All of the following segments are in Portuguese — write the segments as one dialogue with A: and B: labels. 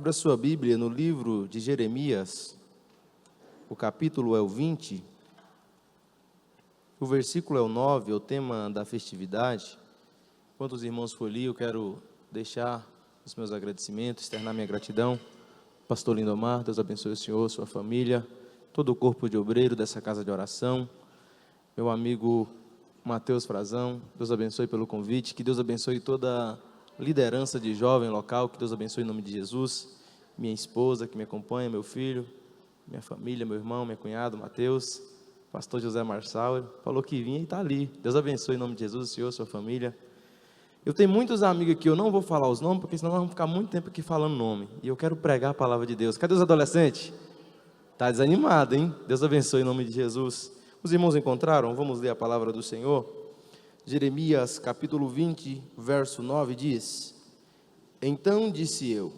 A: Abra sua Bíblia no livro de Jeremias, o capítulo é o 20, o versículo é o 9, é o tema da festividade. Enquanto os irmãos for ali, eu quero deixar os meus agradecimentos, externar minha gratidão. Pastor Lindomar, Deus abençoe o senhor, sua família, todo o corpo de obreiro dessa casa de oração. Meu amigo Mateus Frazão, Deus abençoe pelo convite, que Deus abençoe toda a liderança de jovem local, que Deus abençoe em nome de Jesus. Minha esposa que me acompanha, meu filho, minha família, meu irmão, meu cunhado, Mateus, pastor José Marçal, falou que vinha e está ali. Deus abençoe em nome de Jesus, o senhor, sua família. Eu tenho muitos amigos aqui, eu não vou falar os nomes, porque senão nós vamos ficar muito tempo aqui falando nome. E eu quero pregar a palavra de Deus. Cadê os adolescentes? Está desanimado, hein? Deus abençoe em nome de Jesus. Os irmãos encontraram? Vamos ler a palavra do Senhor. Jeremias capítulo 20, verso 9 diz: Então disse eu,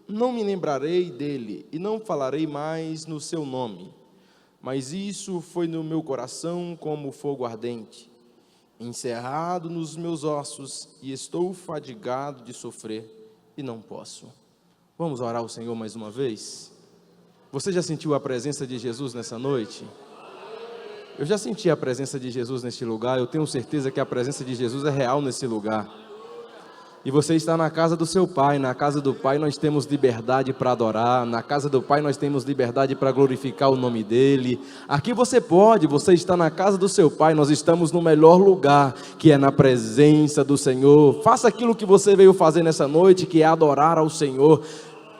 A: não me lembrarei dele e não falarei mais no seu nome. Mas isso foi no meu coração como fogo ardente, encerrado nos meus ossos, e estou fadigado de sofrer e não posso. Vamos orar ao Senhor mais uma vez? Você já sentiu a presença de Jesus nessa noite? Eu já senti a presença de Jesus neste lugar. Eu tenho certeza que a presença de Jesus é real nesse lugar. E você está na casa do seu Pai. Na casa do Pai nós temos liberdade para adorar. Na casa do Pai nós temos liberdade para glorificar o nome dEle. Aqui você está na casa do seu Pai. Nós estamos no melhor lugar, que é na presença do Senhor. Faça aquilo que você veio fazer nessa noite, que é adorar ao Senhor.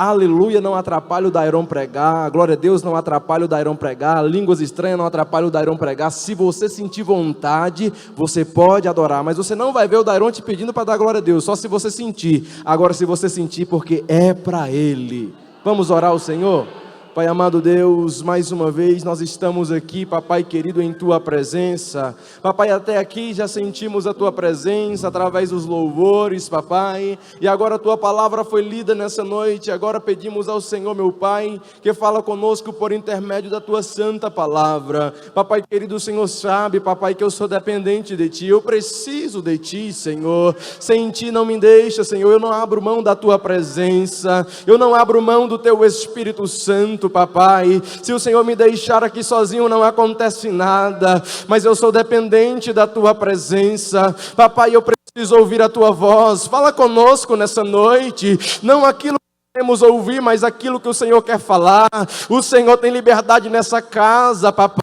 A: Aleluia, não atrapalha o Dairon pregar, glória a Deus não atrapalha o Dairon pregar, línguas estranhas não atrapalham o Dairon pregar. Se você sentir vontade, você pode adorar, mas você não vai ver o Dairon te pedindo para dar glória a Deus, só se você sentir. Agora se você sentir, porque é para Ele. Vamos orar ao Senhor? Pai amado Deus, mais uma vez nós estamos aqui, papai querido, em Tua presença. Papai, até aqui já sentimos a Tua presença através dos louvores, papai, e agora a Tua palavra foi lida nessa noite. Agora pedimos ao Senhor, meu Pai, que fala conosco por intermédio da Tua santa palavra. Papai querido, o Senhor sabe, papai, que eu sou dependente de Ti, eu preciso de Ti, Senhor. Sem Ti não me deixa, Senhor, eu não abro mão da Tua presença, eu não abro mão do Teu Espírito Santo, papai. Se o Senhor me deixar aqui sozinho não acontece nada, mas eu sou dependente da Tua presença, papai. Eu preciso ouvir a Tua voz. Fala conosco nessa noite, não aquilo que queremos ouvir, mas aquilo que o Senhor quer falar. O Senhor tem liberdade nessa casa, papai.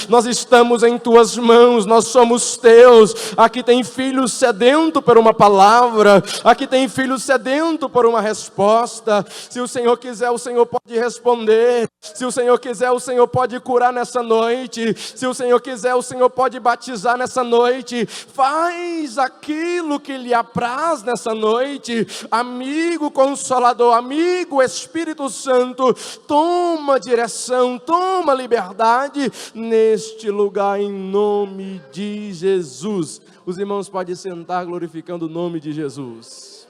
A: Nós estamos em Tuas mãos, nós somos Teus. Aqui tem filhos sedentos por uma palavra, aqui tem filhos sedentos por uma resposta. Se o Senhor quiser, o Senhor pode responder. Se o Senhor quiser, o Senhor pode curar nessa noite. Se o Senhor quiser, o Senhor pode batizar nessa noite. Faz aquilo que lhe apraz nessa noite. Amigo Consolador, amigo Espírito Santo, toma direção, toma liberdade neste lugar, em nome de Jesus. Os irmãos podem sentar glorificando o nome de Jesus.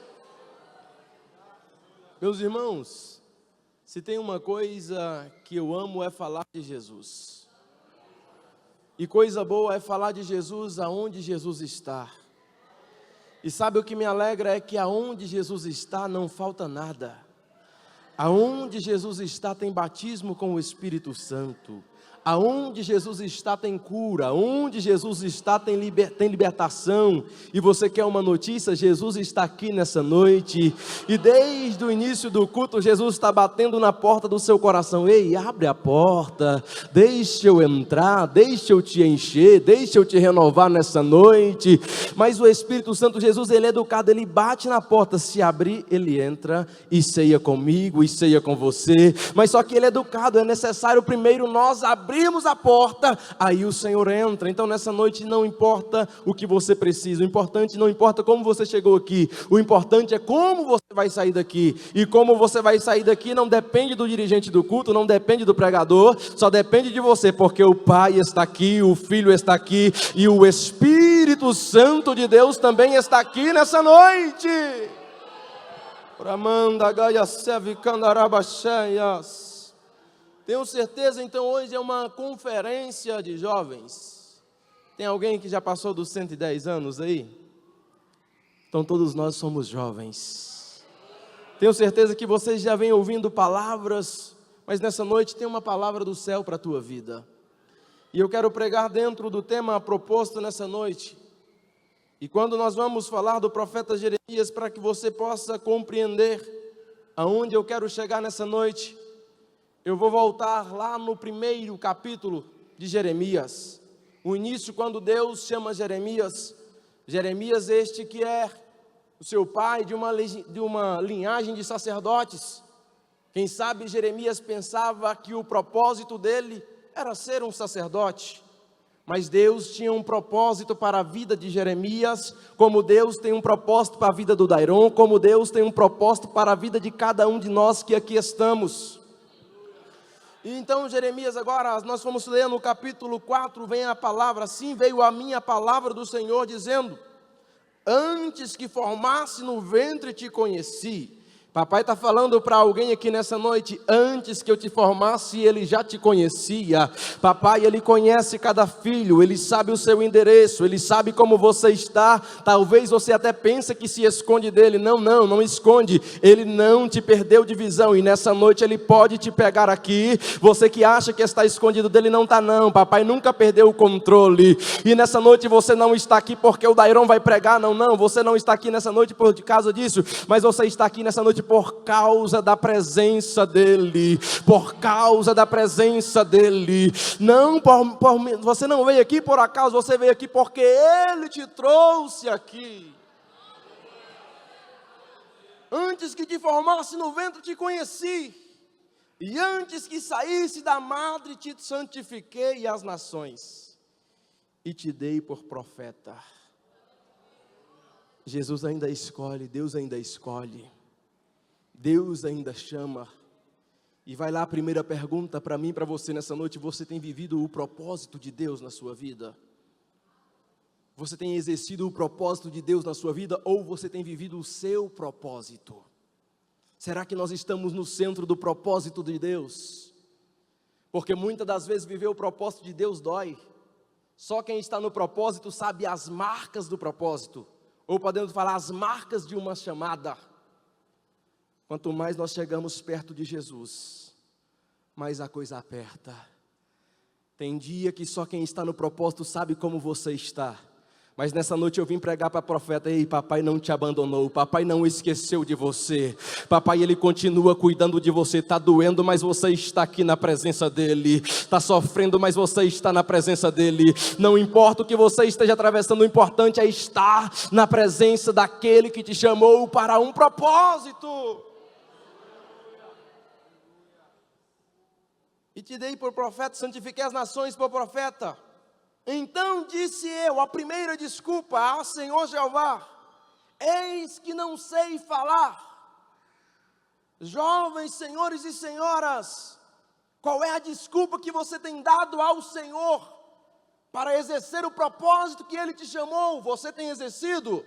A: Meus irmãos, se tem uma coisa que eu amo é falar de Jesus. E coisa boa é falar de Jesus aonde Jesus está. E sabe o que me alegra é que aonde Jesus está não falta nada. Aonde Jesus está tem batismo com o Espírito Santo. Aonde Jesus está tem cura, aonde Jesus está tem libertação. E você quer uma notícia? Jesus está aqui nessa noite. E desde o início do culto, Jesus está batendo na porta do seu coração. Ei, abre a porta, deixa eu entrar, deixa eu te encher, deixa eu te renovar nessa noite. Mas o Espírito Santo, Jesus, ele é educado, ele bate na porta. Se abrir, ele entra e ceia comigo e ceia com você. Mas só que ele é educado, é necessário primeiro nós abrirmos a porta, aí o Senhor entra. Então nessa noite não importa o que você precisa, o importante não importa como você chegou aqui, o importante é como você vai sair daqui. E como você vai sair daqui não depende do dirigente do culto, não depende do pregador, só depende de você, porque o Pai está aqui, o Filho está aqui e o Espírito Santo de Deus também está aqui nessa noite. Tenho certeza, então hoje é uma conferência de jovens. Tem alguém que já passou dos 110 anos aí? Então todos nós somos jovens. Tenho certeza que vocês já vêm ouvindo palavras, mas nessa noite tem uma palavra do céu para a tua vida. E eu quero pregar dentro do tema proposto nessa noite. E quando nós vamos falar do profeta Jeremias, para que você possa compreender aonde eu quero chegar nessa noite, eu vou voltar lá no primeiro capítulo de Jeremias. O início, quando Deus chama Jeremias. Jeremias este que é o seu pai de uma linhagem de sacerdotes. Quem sabe Jeremias pensava que o propósito dele era ser um sacerdote. Mas Deus tinha um propósito para a vida de Jeremias, como Deus tem um propósito para a vida do Dairon, como Deus tem um propósito para a vida de cada um de nós que aqui estamos. E então Jeremias, agora nós vamos ler no capítulo 4, vem a palavra: assim veio a mim a palavra do Senhor dizendo: antes que formasse no ventre te conheci. Papai está falando para alguém aqui nessa noite: antes que eu te formasse, Ele já te conhecia. Papai, Ele conhece cada filho, Ele sabe o seu endereço, Ele sabe como você está. Talvez você até pense que se esconde dEle. Não esconde. Ele não te perdeu de visão, e nessa noite Ele pode te pegar aqui. Você que acha que está escondido dEle, não está não. Papai nunca perdeu o controle. E nessa noite você não está aqui porque o Dairon vai pregar, não. Você não está aqui nessa noite por causa disso, mas você está aqui nessa noite por causa da presença dEle, por causa da presença dEle, não você não veio aqui por acaso, você veio aqui porque Ele te trouxe aqui. Antes que te formasse no ventre te conheci, e antes que saísse da madre te santifiquei as nações, e te dei por profeta. Jesus ainda escolhe, Deus ainda escolhe. Deus ainda chama. E vai lá a primeira pergunta para mim, para você nessa noite: você tem vivido o propósito de Deus na sua vida? Você tem exercido o propósito de Deus na sua vida, ou você tem vivido o seu propósito? Será que nós estamos no centro do propósito de Deus? Porque muitas das vezes viver o propósito de Deus dói. Só quem está no propósito sabe as marcas do propósito, ou podemos falar as marcas de uma chamada. Quanto mais nós chegamos perto de Jesus, mais a coisa aperta. Tem dia que só quem está no propósito sabe como você está. Mas nessa noite eu vim pregar para o profeta: ei, papai não te abandonou, papai não esqueceu de você. Papai, Ele continua cuidando de você. Está doendo, mas você está aqui na presença dEle. Está sofrendo, mas você está na presença dEle. Não importa o que você esteja atravessando, o importante é estar na presença daquele que te chamou para um propósito. E te dei por profeta, santifiquei as nações por profeta. Então disse eu, a primeira desculpa: Senhor Jeová, eis que não sei falar. Jovens, senhores e senhoras, qual é a desculpa que você tem dado ao Senhor para exercer o propósito que Ele te chamou? Você tem exercido?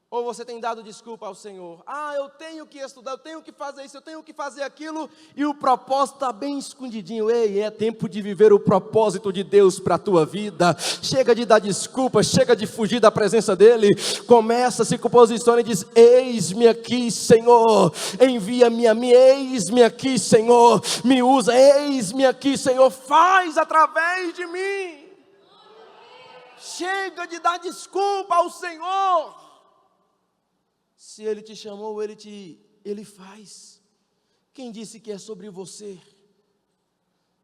A: Ou você tem dado desculpa ao Senhor? Eu tenho que estudar, eu tenho que fazer isso, eu tenho que fazer aquilo, e o propósito está bem escondidinho. Ei, é tempo de viver o propósito de Deus para a tua vida. Chega de dar desculpa, chega de fugir da presença dEle. Começa, se posiciona e diz: eis-me aqui, Senhor, envia-me a mim, eis-me aqui, Senhor, me usa, eis-me aqui, Senhor, faz através de mim. Chega de dar desculpa ao Senhor. Se Ele te chamou, Ele faz. Quem disse que é sobre você?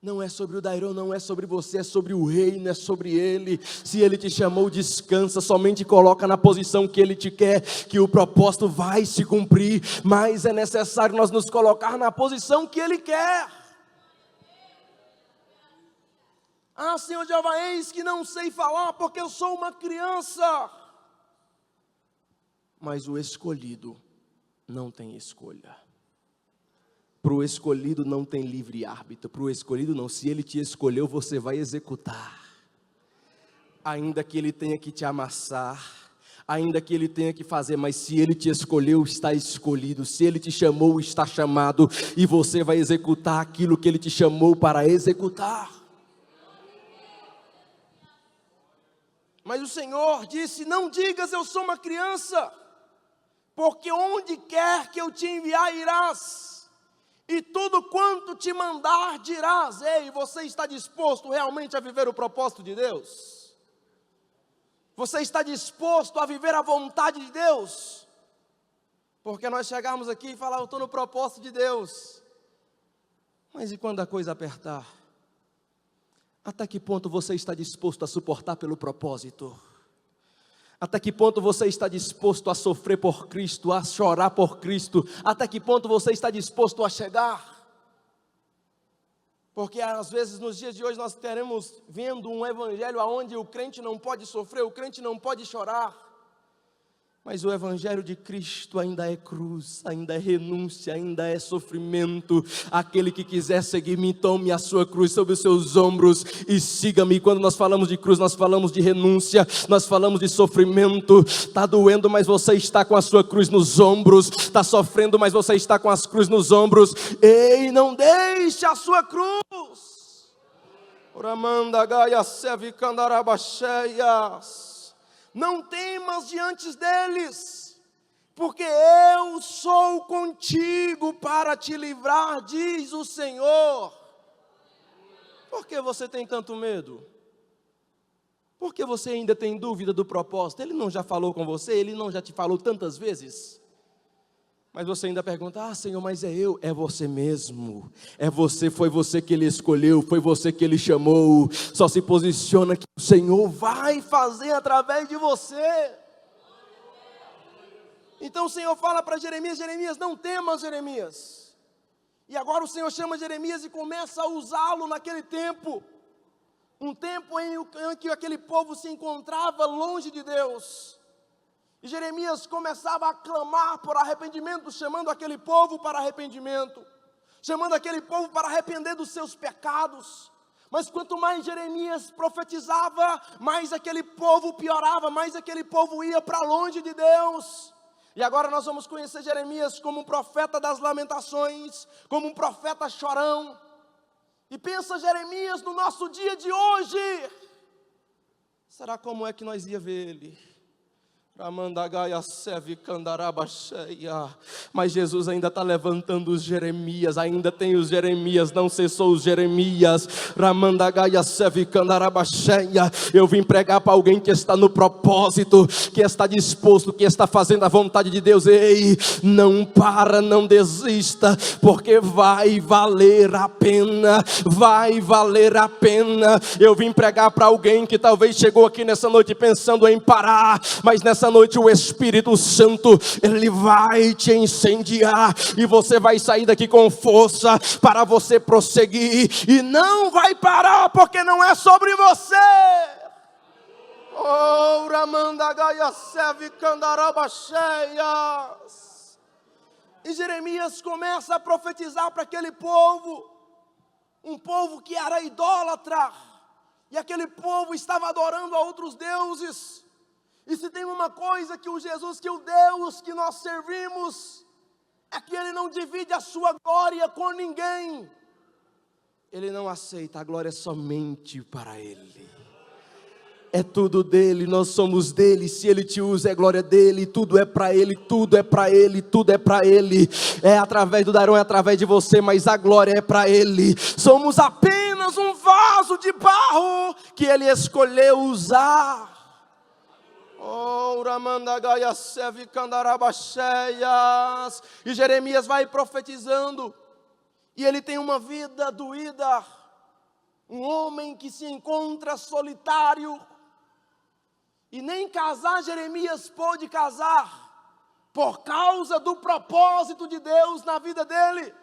A: Não é sobre o Dairon, não é sobre você, é sobre o reino, é sobre Ele. Se Ele te chamou, descansa, somente coloca na posição que Ele te quer, que o propósito vai se cumprir. Mas é necessário nós nos colocar na posição que Ele quer. Senhor Jeová, eis que não sei falar, porque eu sou uma criança. Mas o escolhido não tem escolha. Para o escolhido não tem livre-árbitro. Para o escolhido não, se Ele te escolheu, você vai executar. Ainda que Ele tenha que te amassar, ainda que Ele tenha que fazer, mas se Ele te escolheu, está escolhido. Se Ele te chamou, está chamado. E você vai executar aquilo que Ele te chamou para executar. Mas o Senhor disse: não digas eu sou uma criança, porque onde quer que eu te enviar irás, e tudo quanto te mandar dirás. Ei, você está disposto realmente a viver o propósito de Deus? Você está disposto a viver a vontade de Deus? Porque nós chegamos aqui e falamos, eu estou no propósito de Deus. Mas e quando a coisa apertar? Até que ponto você está disposto a suportar pelo propósito? Até que ponto você está disposto a sofrer por Cristo, a chorar por Cristo? Até que ponto você está disposto a chegar? Porque às vezes nos dias de hoje nós teremos vendo um evangelho onde o crente não pode sofrer, o crente não pode chorar. Mas o evangelho de Cristo ainda é cruz, ainda é renúncia, ainda é sofrimento. Aquele que quiser seguir-me, tome a sua cruz sobre os seus ombros e siga-me. Quando nós falamos de cruz, nós falamos de renúncia, nós falamos de sofrimento. Está doendo, mas você está com a sua cruz nos ombros. Está sofrendo, mas você está com as cruzes nos ombros. Ei, não deixe a sua cruz. Oramanda gaia sevi candarabacheias. Não temas diante deles, porque eu sou contigo para te livrar, diz o Senhor. Por que você tem tanto medo? Por que você ainda tem dúvida do propósito? Ele não já falou com você? Ele não já te falou tantas vezes? Mas você ainda pergunta, Senhor, mas é eu? É você mesmo, é você, foi você que Ele escolheu, foi você que Ele chamou. Só se posiciona que o Senhor vai fazer através de você. Então o Senhor fala para Jeremias, Jeremias, não temas, Jeremias. E agora o Senhor chama Jeremias e começa a usá-lo naquele tempo. Um tempo em que aquele povo se encontrava longe de Deus. E Jeremias começava a clamar por arrependimento, chamando aquele povo para arrependimento, chamando aquele povo para arrepender dos seus pecados. Mas quanto mais Jeremias profetizava, mais aquele povo piorava, mais aquele povo ia para longe de Deus. E agora nós vamos conhecer Jeremias como um profeta das lamentações, como um profeta chorão. E pensa Jeremias no nosso dia de hoje, será como é que nós ia ver ele? Mas Jesus ainda está levantando os Jeremias, ainda tem os Jeremias, não cessou os Jeremias. Eu vim pregar para alguém que está no propósito, que está disposto, que está fazendo a vontade de Deus. Ei, não para, não desista, porque vai valer a pena, vai valer a pena. Eu vim pregar para alguém que talvez chegou aqui nessa noite pensando em parar, mas nessa noite o Espírito Santo, Ele vai te incendiar, e você vai sair daqui com força, para você prosseguir, e não vai parar, porque não é sobre você. Oh, Ramandagaia Seve Candarabacheias. E Jeremias começa a profetizar para aquele povo, um povo que era idólatra, e aquele povo estava adorando a outros deuses. E se tem uma coisa que o Jesus, que o Deus que nós servimos, é que Ele não divide a sua glória com ninguém. Ele não aceita, a glória é somente para Ele. É tudo dele, nós somos dele. Se Ele te usa, é glória dele. Tudo é para Ele, tudo é para Ele, tudo é para Ele. É através do Darão, é através de você, mas a glória é para Ele. Somos apenas um vaso de barro que Ele escolheu usar. E Jeremias vai profetizando, e ele tem uma vida doída, um homem que se encontra solitário, e nem casar Jeremias pôde casar, por causa do propósito de Deus na vida dele.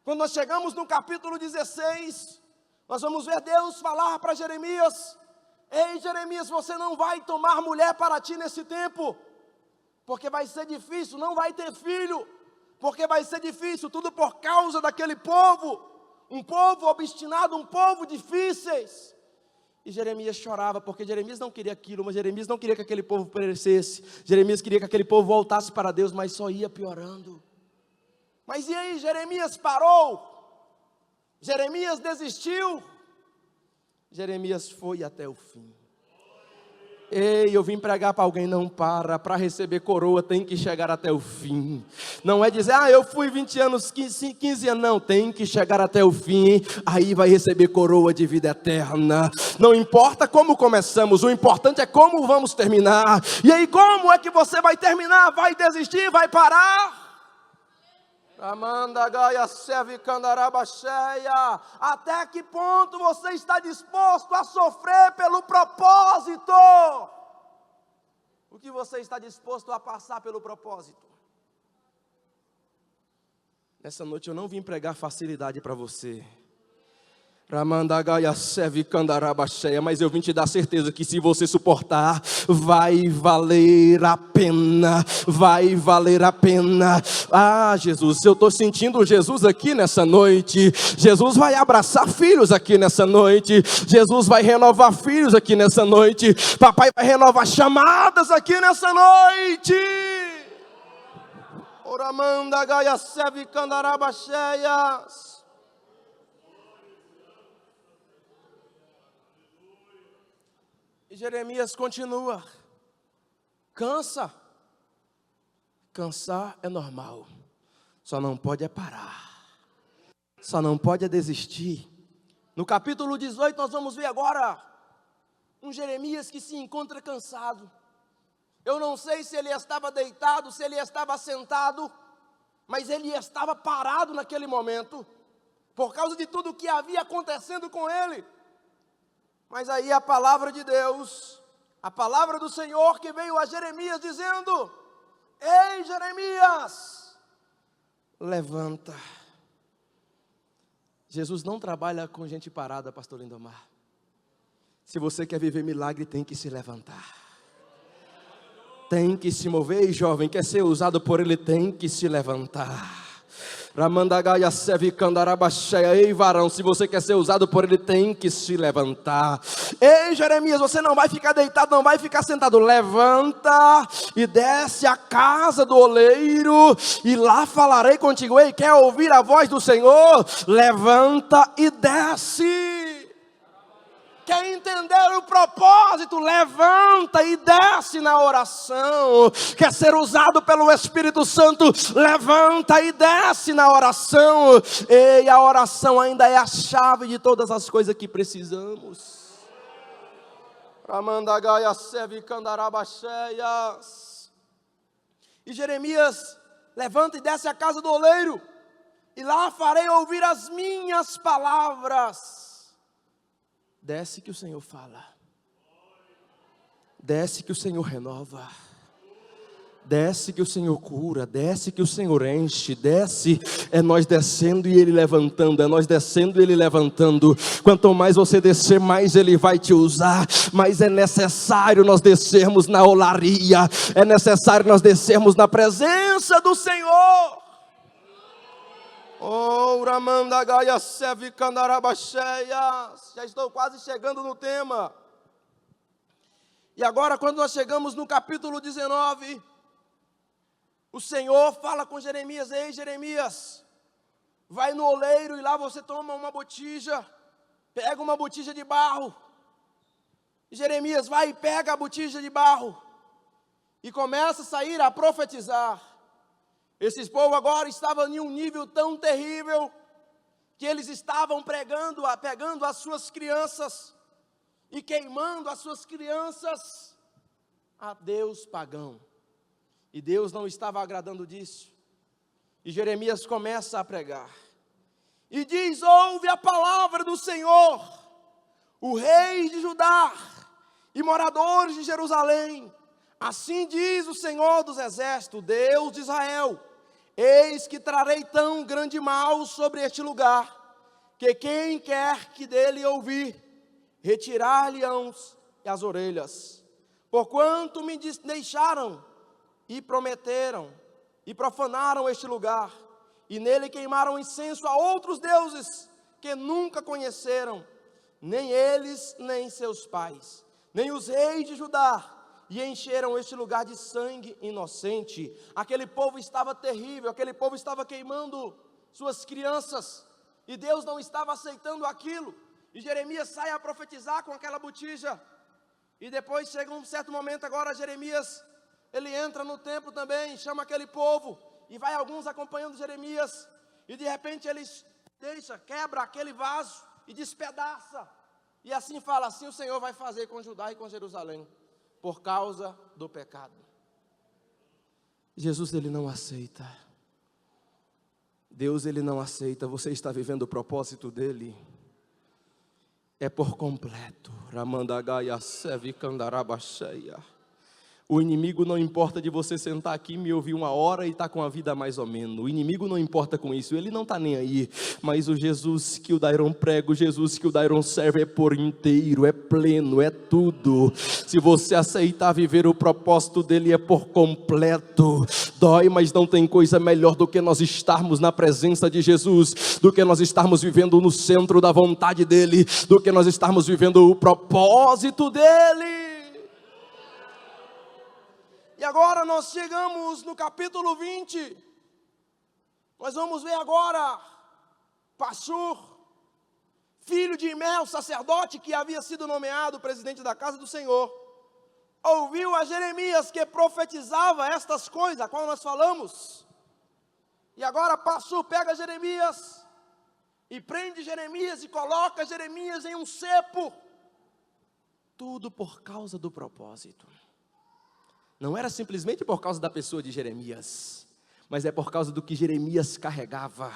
A: Quando nós chegamos no capítulo 16, nós vamos ver Deus falar para Jeremias: ei, Jeremias, você não vai tomar mulher para ti nesse tempo, porque vai ser difícil, não vai ter filho, porque vai ser difícil, tudo por causa daquele povo, um povo obstinado, um povo difíceis. E Jeremias chorava, porque Jeremias não queria aquilo, mas Jeremias não queria que aquele povo perecesse, Jeremias queria que aquele povo voltasse para Deus, mas só ia piorando. Mas e aí, Jeremias parou? Jeremias desistiu? Jeremias foi até o fim. Ei, eu vim pregar para alguém, não para receber coroa tem que chegar até o fim. Não é dizer, eu fui 20 anos, 15 anos, não, tem que chegar até o fim, aí vai receber coroa de vida eterna. Não importa como começamos, o importante é como vamos terminar. E aí como é que você vai terminar? Vai desistir, vai parar? Até que ponto você está disposto a sofrer pelo propósito? O que você está disposto a passar pelo propósito? Nessa noite eu não vim pregar facilidade para você, mas eu vim te dar certeza que se você suportar, vai valer a pena, vai valer a pena. Jesus, eu estou sentindo Jesus aqui nessa noite. Jesus vai abraçar filhos aqui nessa noite. Jesus vai renovar filhos aqui nessa noite. Papai vai renovar chamadas aqui nessa noite. Oramanda Gaia Sevi Candarabacheias. E Jeremias continua. Cansa. Cansar é normal. Só não pode é parar. Só não pode é desistir. No capítulo 18 nós vamos ver agora um Jeremias que se encontra cansado. Eu não sei se ele estava deitado, se ele estava sentado, mas ele estava parado naquele momento, por causa de tudo que havia acontecendo com ele. Mas aí a palavra de Deus, a palavra do Senhor que veio a Jeremias dizendo: ei Jeremias, levanta. Jesus não trabalha com gente parada, pastor Lindomar. Se você quer viver milagre, tem que se levantar. Tem que se mover, e jovem, quer ser usado por Ele, tem que se levantar. Ramandagaia Sevi Candarabachea. Ei varão, se você quer ser usado por Ele, tem que se levantar. Ei Jeremias, você não vai ficar deitado, não vai ficar sentado. Levanta e desce à casa do oleiro, e lá falarei contigo. Ei, quer ouvir a voz do Senhor? Levanta e desce. Quer entender o propósito? Levanta e desce na oração. Quer ser usado pelo Espírito Santo? Levanta e desce na oração. E a oração ainda é a chave de todas as coisas que precisamos. Ramandagaia Sevi Candarabacheias. E Jeremias levanta e desce à casa do oleiro, e lá farei ouvir as minhas palavras. Desce que o Senhor fala. Desce que o Senhor renova. Desce que o Senhor cura. Desce que o Senhor enche. Desce, é nós descendo e Ele levantando. É nós descendo e Ele levantando. Quanto mais você descer, mais Ele vai te usar. Mas é necessário nós descermos na olaria. É necessário nós descermos na presença do Senhor. Oh, Ramandagaia Sevi Candarabacheias. Já estou quase chegando no tema. E agora, quando nós chegamos no capítulo 19, o Senhor fala com Jeremias: ei Jeremias, vai no oleiro e lá você toma uma botija, pega uma botija de barro. E Jeremias vai e pega a botija de barro e começa a sair a profetizar. Esses povos agora estavam em um nível tão terrível que eles estavam pegando as suas crianças e queimando as suas crianças a Deus pagão. E Deus não estava agradando disso. E Jeremias começa a pregar. E diz: ouve a palavra do Senhor, o rei de Judá e moradores de Jerusalém. Assim diz o Senhor dos exércitos, Deus de Israel: eis que trarei tão grande mal sobre este lugar, que quem quer que dele ouvir, retirar-lhe-ão as orelhas. Porquanto me deixaram e prometeram, e profanaram este lugar, e nele queimaram incenso a outros deuses, que nunca conheceram, nem eles, nem seus pais, nem os reis de Judá, e encheram este lugar de sangue inocente. Aquele povo estava terrível, aquele povo estava queimando suas crianças, e Deus não estava aceitando aquilo. E Jeremias sai a profetizar com aquela botija. E depois chega um certo momento, agora Jeremias, ele entra no templo também, chama aquele povo, e vai alguns acompanhando Jeremias, e de repente ele quebra aquele vaso e despedaça. E assim fala, assim o Senhor vai fazer com Judá e com Jerusalém, por causa do pecado. Jesus, ele não aceita. Deus, ele não aceita. Você está vivendo o propósito dele. É por completo. Ramandagaia Sevi Candarabacheia. O inimigo não importa de você sentar aqui e me ouvir uma hora e estar com a vida mais ou menos. O inimigo não importa com isso, ele não está nem aí. Mas o Jesus que o Dairon prega, o Jesus que o Dairon serve é por inteiro, é pleno, é tudo. Se você aceitar viver o propósito dele, é por completo. Dói, mas não tem coisa melhor do que nós estarmos na presença de Jesus, do que nós estarmos vivendo no centro da vontade dele, do que nós estarmos vivendo o propósito dele. E agora nós chegamos no capítulo 20, nós vamos ver agora, Pashur, filho de Imel, sacerdote, que havia sido nomeado presidente da casa do Senhor, ouviu a Jeremias que profetizava estas coisas, a qual nós falamos, e agora Pashur pega Jeremias, e prende Jeremias, e coloca Jeremias em um cepo, tudo por causa do propósito. Não era simplesmente por causa da pessoa de Jeremias, mas é por causa do que Jeremias carregava.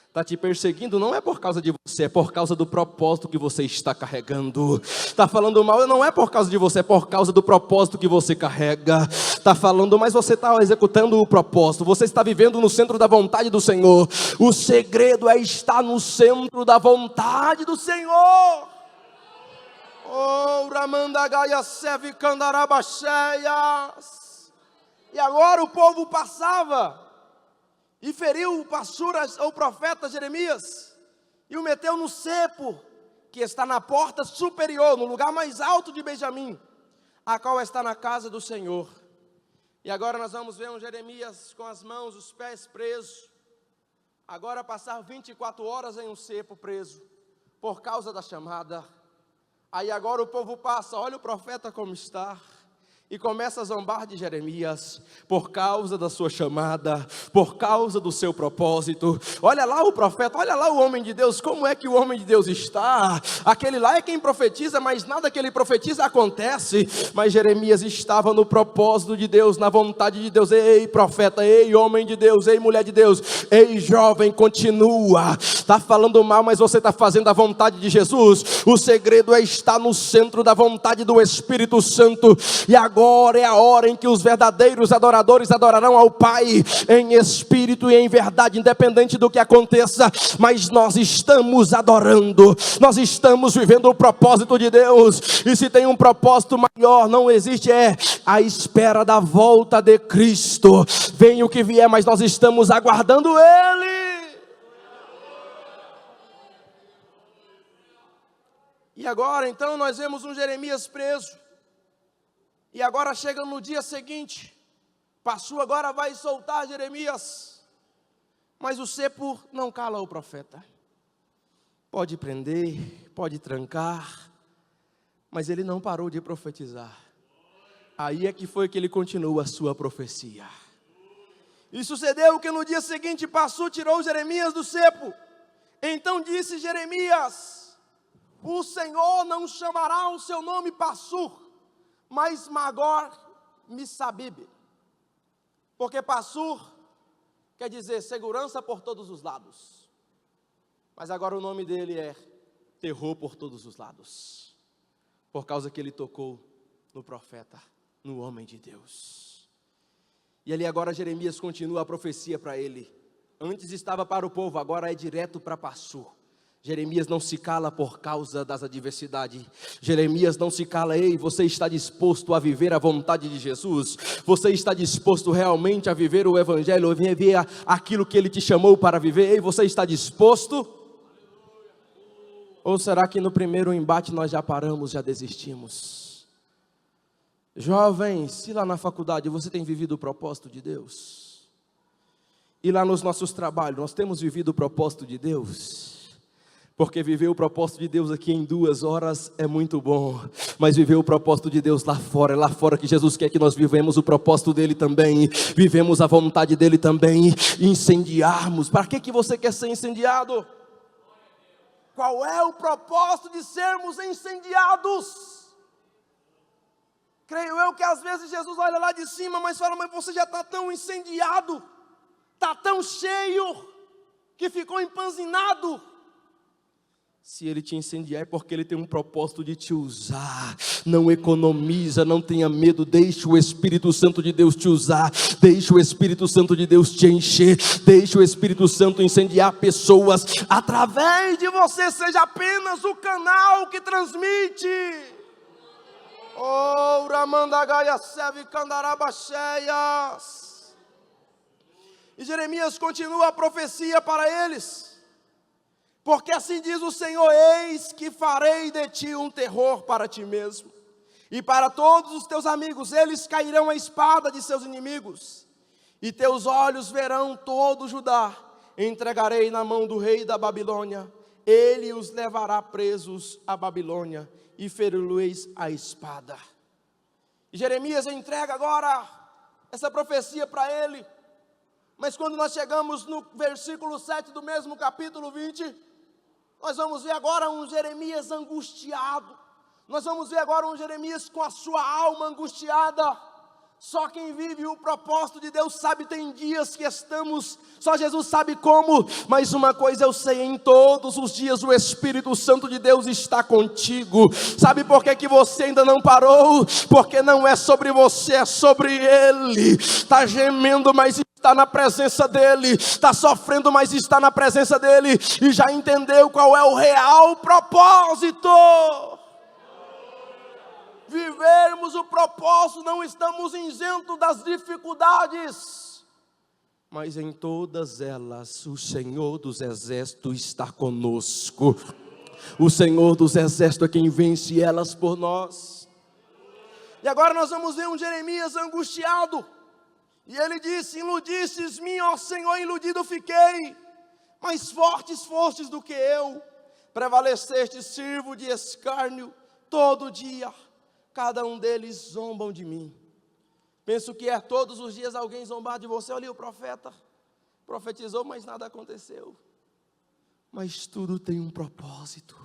A: Está te perseguindo não é por causa de você, é por causa do propósito que você está carregando. Está falando mal não é por causa de você, é por causa do propósito que você carrega. Está falando, mas você está executando o propósito, você está vivendo no centro da vontade do Senhor. O segredo é estar no centro da vontade do Senhor. Oh, Ramandagaia Sevi Candarabacheias. E agora o povo passava e feriu o Pashur, o profeta Jeremias, e o meteu no cepo, que está na porta superior, no lugar mais alto de Benjamim, a qual está na casa do Senhor. E agora nós vamos ver um Jeremias com as mãos, os pés presos, agora passar 24 horas em um cepo preso, por causa da chamada. Aí agora o povo passa, olha o profeta como está, e começa a zombar de Jeremias, por causa da sua chamada, por causa do seu propósito. Olha lá o profeta, olha lá o homem de Deus, como é que o homem de Deus está? Aquele lá é quem profetiza, mas nada que ele profetiza acontece. Mas Jeremias estava no propósito de Deus, na vontade de Deus. Ei profeta, ei homem de Deus, ei mulher de Deus, ei jovem, continua. Está falando mal, mas você está fazendo a vontade de Jesus. O segredo é estar no centro da vontade do Espírito Santo. E agora é a hora em que os verdadeiros adoradores adorarão ao Pai em espírito e em verdade, independente do que aconteça. Mas nós estamos adorando, nós estamos vivendo o propósito de Deus. E se tem um propósito maior, não existe, é a espera da volta de Cristo. Venha o que vier, mas nós estamos aguardando Ele. E agora então nós vemos um Jeremias preso. E agora chega no dia seguinte, Pashur agora vai soltar Jeremias, mas o cepo não cala o profeta. Pode prender, pode trancar, mas ele não parou de profetizar. Aí é que foi que ele continua a sua profecia. E sucedeu que no dia seguinte Pashur tirou Jeremias do cepo. Então disse Jeremias: o Senhor não chamará o seu nome Pashur, mas Magor Missabib, porque Pashur quer dizer segurança por todos os lados, mas agora o nome dele é terror por todos os lados, por causa que ele tocou no profeta, no homem de Deus. E ali agora Jeremias continua a profecia para ele. Antes estava para o povo, agora é direto para Pashur. Jeremias não se cala por causa das adversidades. Jeremias não se cala. Ei, você está disposto a viver a vontade de Jesus? Você está disposto realmente a viver o Evangelho, viver aquilo que Ele te chamou para viver? Ei, você está disposto? Ou será que no primeiro embate nós já paramos, já desistimos? Jovens, se lá na faculdade você tem vivido o propósito de Deus, e lá nos nossos trabalhos nós temos vivido o propósito de Deus,
B: Porque viver o propósito de Deus aqui em 2 horas é muito bom, mas viver o propósito de Deus lá fora, é lá fora que Jesus quer que nós vivemos o propósito dele também, vivemos a vontade dele também, incendiarmos. Para que você quer ser incendiado? Qual é o propósito de sermos incendiados? Creio eu que às vezes Jesus olha lá de cima, mas fala, mas você já está tão incendiado, está tão cheio, que ficou empanzinado. Se ele te incendiar é porque ele tem um propósito de te usar. Não economiza, não tenha medo, deixe o Espírito Santo de Deus te usar, deixe o Espírito Santo de Deus te encher, deixe o Espírito Santo incendiar pessoas, através de você, seja apenas o canal que transmite. Oh, Ramandagaia Seve Candarabacheias. E Jeremias continua a profecia para eles. Porque assim diz o Senhor, eis que farei de ti um terror para ti mesmo, e para todos os teus amigos, eles cairão a espada de seus inimigos, e teus olhos verão todo Judá, entregarei na mão do rei da Babilônia, ele os levará presos à Babilônia, e feri-los a espada. E Jeremias entrega agora essa profecia para ele, mas quando nós chegamos no versículo 7 do mesmo capítulo 20, nós vamos ver agora um Jeremias angustiado. Nós vamos ver agora um Jeremias com a sua alma angustiada. Só quem vive o propósito de Deus sabe, tem dias que estamos, só Jesus sabe como, mas uma coisa eu sei, em todos os dias o Espírito Santo de Deus está contigo. Sabe por que você ainda não parou? Porque não é sobre você, é sobre Ele. Está gemendo, mas está na presença dEle, está sofrendo, mas está na presença dEle, e já entendeu qual é o real propósito. Vivermos o propósito, não estamos isentos das dificuldades, mas em todas elas o Senhor dos Exércitos está conosco. O Senhor dos Exércitos é quem vence elas por nós. E agora nós vamos ver um Jeremias angustiado. E ele disse, iludistes-me, ó Senhor, iludido fiquei, mais fortes fostes do que eu, prevaleceste, sirvo de escárnio todo dia, cada um deles zombam de mim. Penso que é todos os dias alguém zombar de você. Olha, o profeta profetizou, mas nada aconteceu. Mas tudo tem um propósito.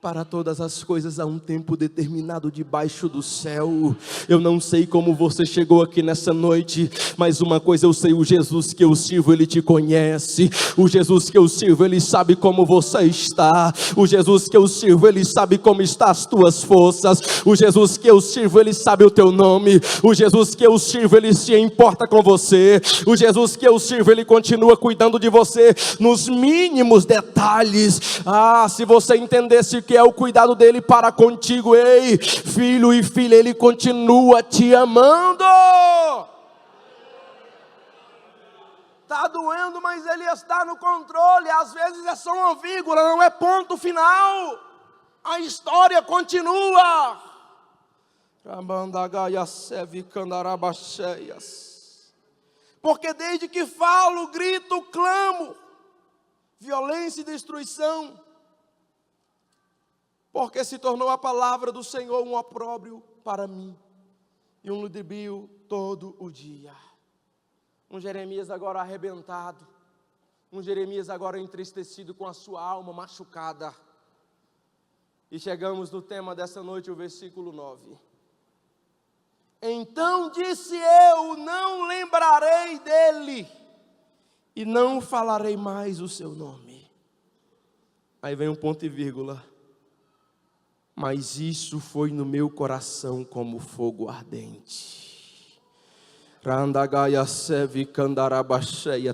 B: Para todas as coisas há um tempo determinado debaixo do céu. Eu não sei como você chegou aqui nessa noite, mas uma coisa eu sei, o Jesus que eu sirvo, Ele te conhece. O Jesus que eu sirvo, Ele sabe como você está. O Jesus que eu sirvo, Ele sabe como estão as tuas forças. O Jesus que eu sirvo, Ele sabe o teu nome. O Jesus que eu sirvo, Ele se importa com você. O Jesus que eu sirvo, Ele continua cuidando de você nos mínimos detalhes. Ah, se você entendesse que é o cuidado dele para contigo, ei, filho e filha, ele continua te amando. Está doendo, mas ele está no controle. Às vezes é só uma vírgula, não é ponto final. A história continua. Porque desde que falo, grito, clamo, violência e destruição, porque se tornou a palavra do Senhor um opróbrio para mim, e um ludibrio todo o dia. Um Jeremias agora arrebentado, um Jeremias agora entristecido, com a sua alma machucada. E chegamos no tema dessa noite, o versículo 9. Então disse eu, não lembrarei dele, e não falarei mais o seu nome. Aí vem um ponto e vírgula. Mas isso foi no meu coração como fogo ardente.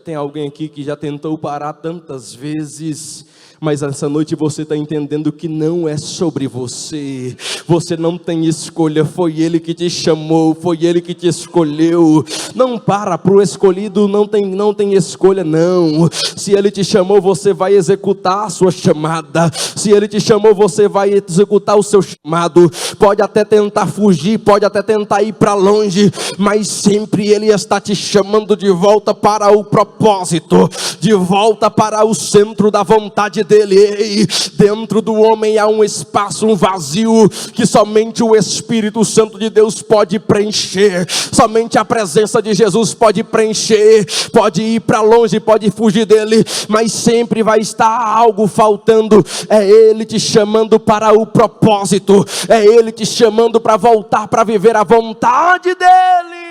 B: Tem alguém aqui que já tentou parar tantas vezes, mas essa noite você está entendendo que não é sobre você. Você não tem escolha, foi Ele que te chamou, foi Ele que te escolheu. Não para o escolhido, não tem escolha não. Se Ele te chamou, você vai executar a sua chamada. Se Ele te chamou, você vai executar o seu chamado. Pode até tentar fugir, pode até tentar ir para longe, mas sempre Ele está te chamando de volta para o propósito, de volta para o centro da vontade dele. Ei, dentro do homem há um espaço, um vazio, que somente o Espírito Santo de Deus pode preencher. Somente a presença de Jesus pode preencher. Pode ir para longe, pode fugir dele, mas sempre vai estar algo faltando. É ele te chamando para o propósito. É ele te chamando para voltar, para viver a vontade dele.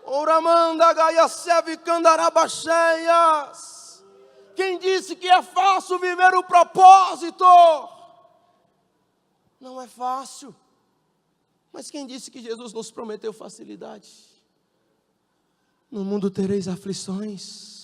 B: Oramanda gaia seve candarabacheias. Quem disse que é fácil viver o propósito? Não é fácil. Mas quem disse que Jesus nos prometeu facilidade? No mundo tereis aflições,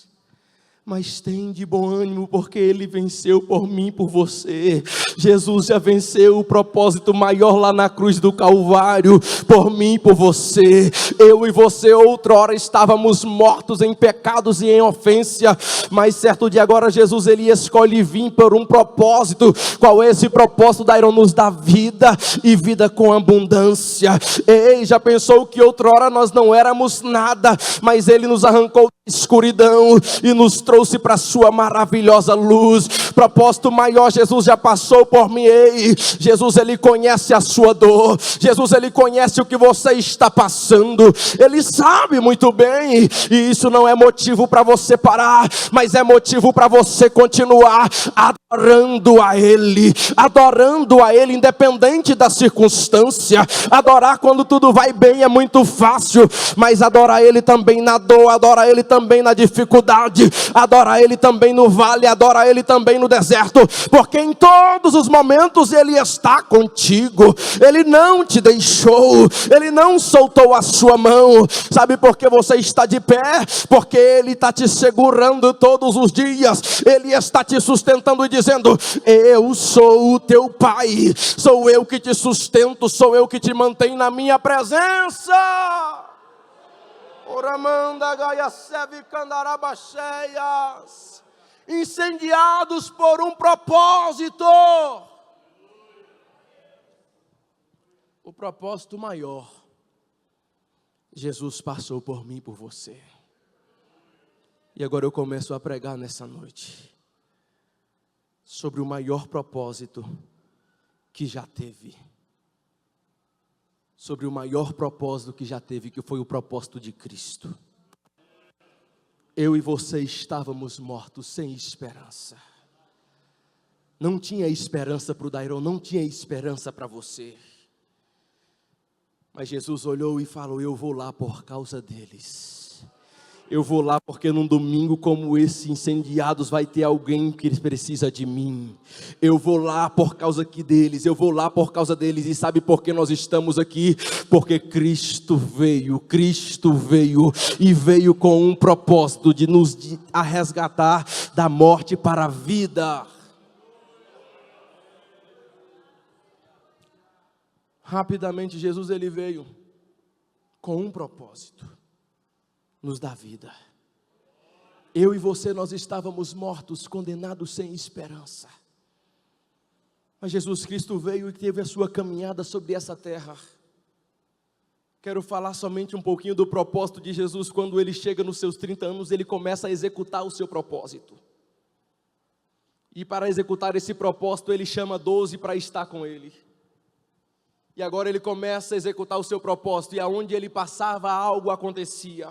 B: mas tem de bom ânimo, porque Ele venceu por mim, por você. Jesus já venceu o propósito maior lá na cruz do Calvário, por mim, por você. Eu e você outrora estávamos mortos em pecados e em ofensa, mas certo dia agora Jesus, Ele escolhe vir por um propósito. Qual é esse propósito? Dar-nos da vida, e vida com abundância. Ei, já pensou que outrora nós não éramos nada, mas Ele nos arrancou da escuridão e nos trouxe para a sua maravilhosa luz. Propósito maior, Jesus já passou por mim. Ei, Jesus, Ele conhece a sua dor. Jesus, Ele conhece o que você está passando. Ele sabe muito bem, e isso não é motivo para você parar, mas é motivo para você continuar adorando a Ele, independente da circunstância. Adorar quando tudo vai bem é muito fácil, mas adorar Ele também na dor, adorar Ele também na dificuldade, adorar Ele também no vale, adorar Ele também no deserto, porque em todos os momentos Ele está contigo. Ele não te deixou, Ele não soltou a sua mão. Sabe por que você está de pé? Porque Ele está te segurando todos os dias. Ele está te sustentando e dizendo: eu sou o teu pai, sou eu que te sustento, sou eu que te mantenho na minha presença. Oramanda gaia seve candarabacheias. Incendiados por um propósito. O propósito maior. Jesus passou por mim e por você. E agora eu começo a pregar nessa noite sobre o maior propósito que já teve. Sobre o maior propósito que já teve, que foi o propósito de Cristo. Eu e você estávamos mortos sem esperança. Não tinha esperança para o Dairon, não tinha esperança para você. Mas Jesus olhou e falou: eu vou lá por causa deles. Eu vou lá porque num domingo como esse, incendiados, vai ter alguém que precisa de mim. Eu vou lá por causa deles, eu vou lá por causa deles. E sabe por que nós estamos aqui? Porque Cristo veio e veio com um propósito de nos resgatar da morte para a vida. Rapidamente Jesus, Ele veio com um propósito: nos dá vida. Eu e você, nós estávamos mortos, condenados sem esperança. Mas Jesus Cristo veio e teve a sua caminhada sobre essa terra. Quero falar somente um pouquinho do propósito de Jesus. Quando Ele chega nos seus 30 anos, Ele começa a executar o seu propósito. E para executar esse propósito, Ele chama 12 para estar com Ele. E agora Ele começa a executar o seu propósito. E aonde Ele passava, algo acontecia.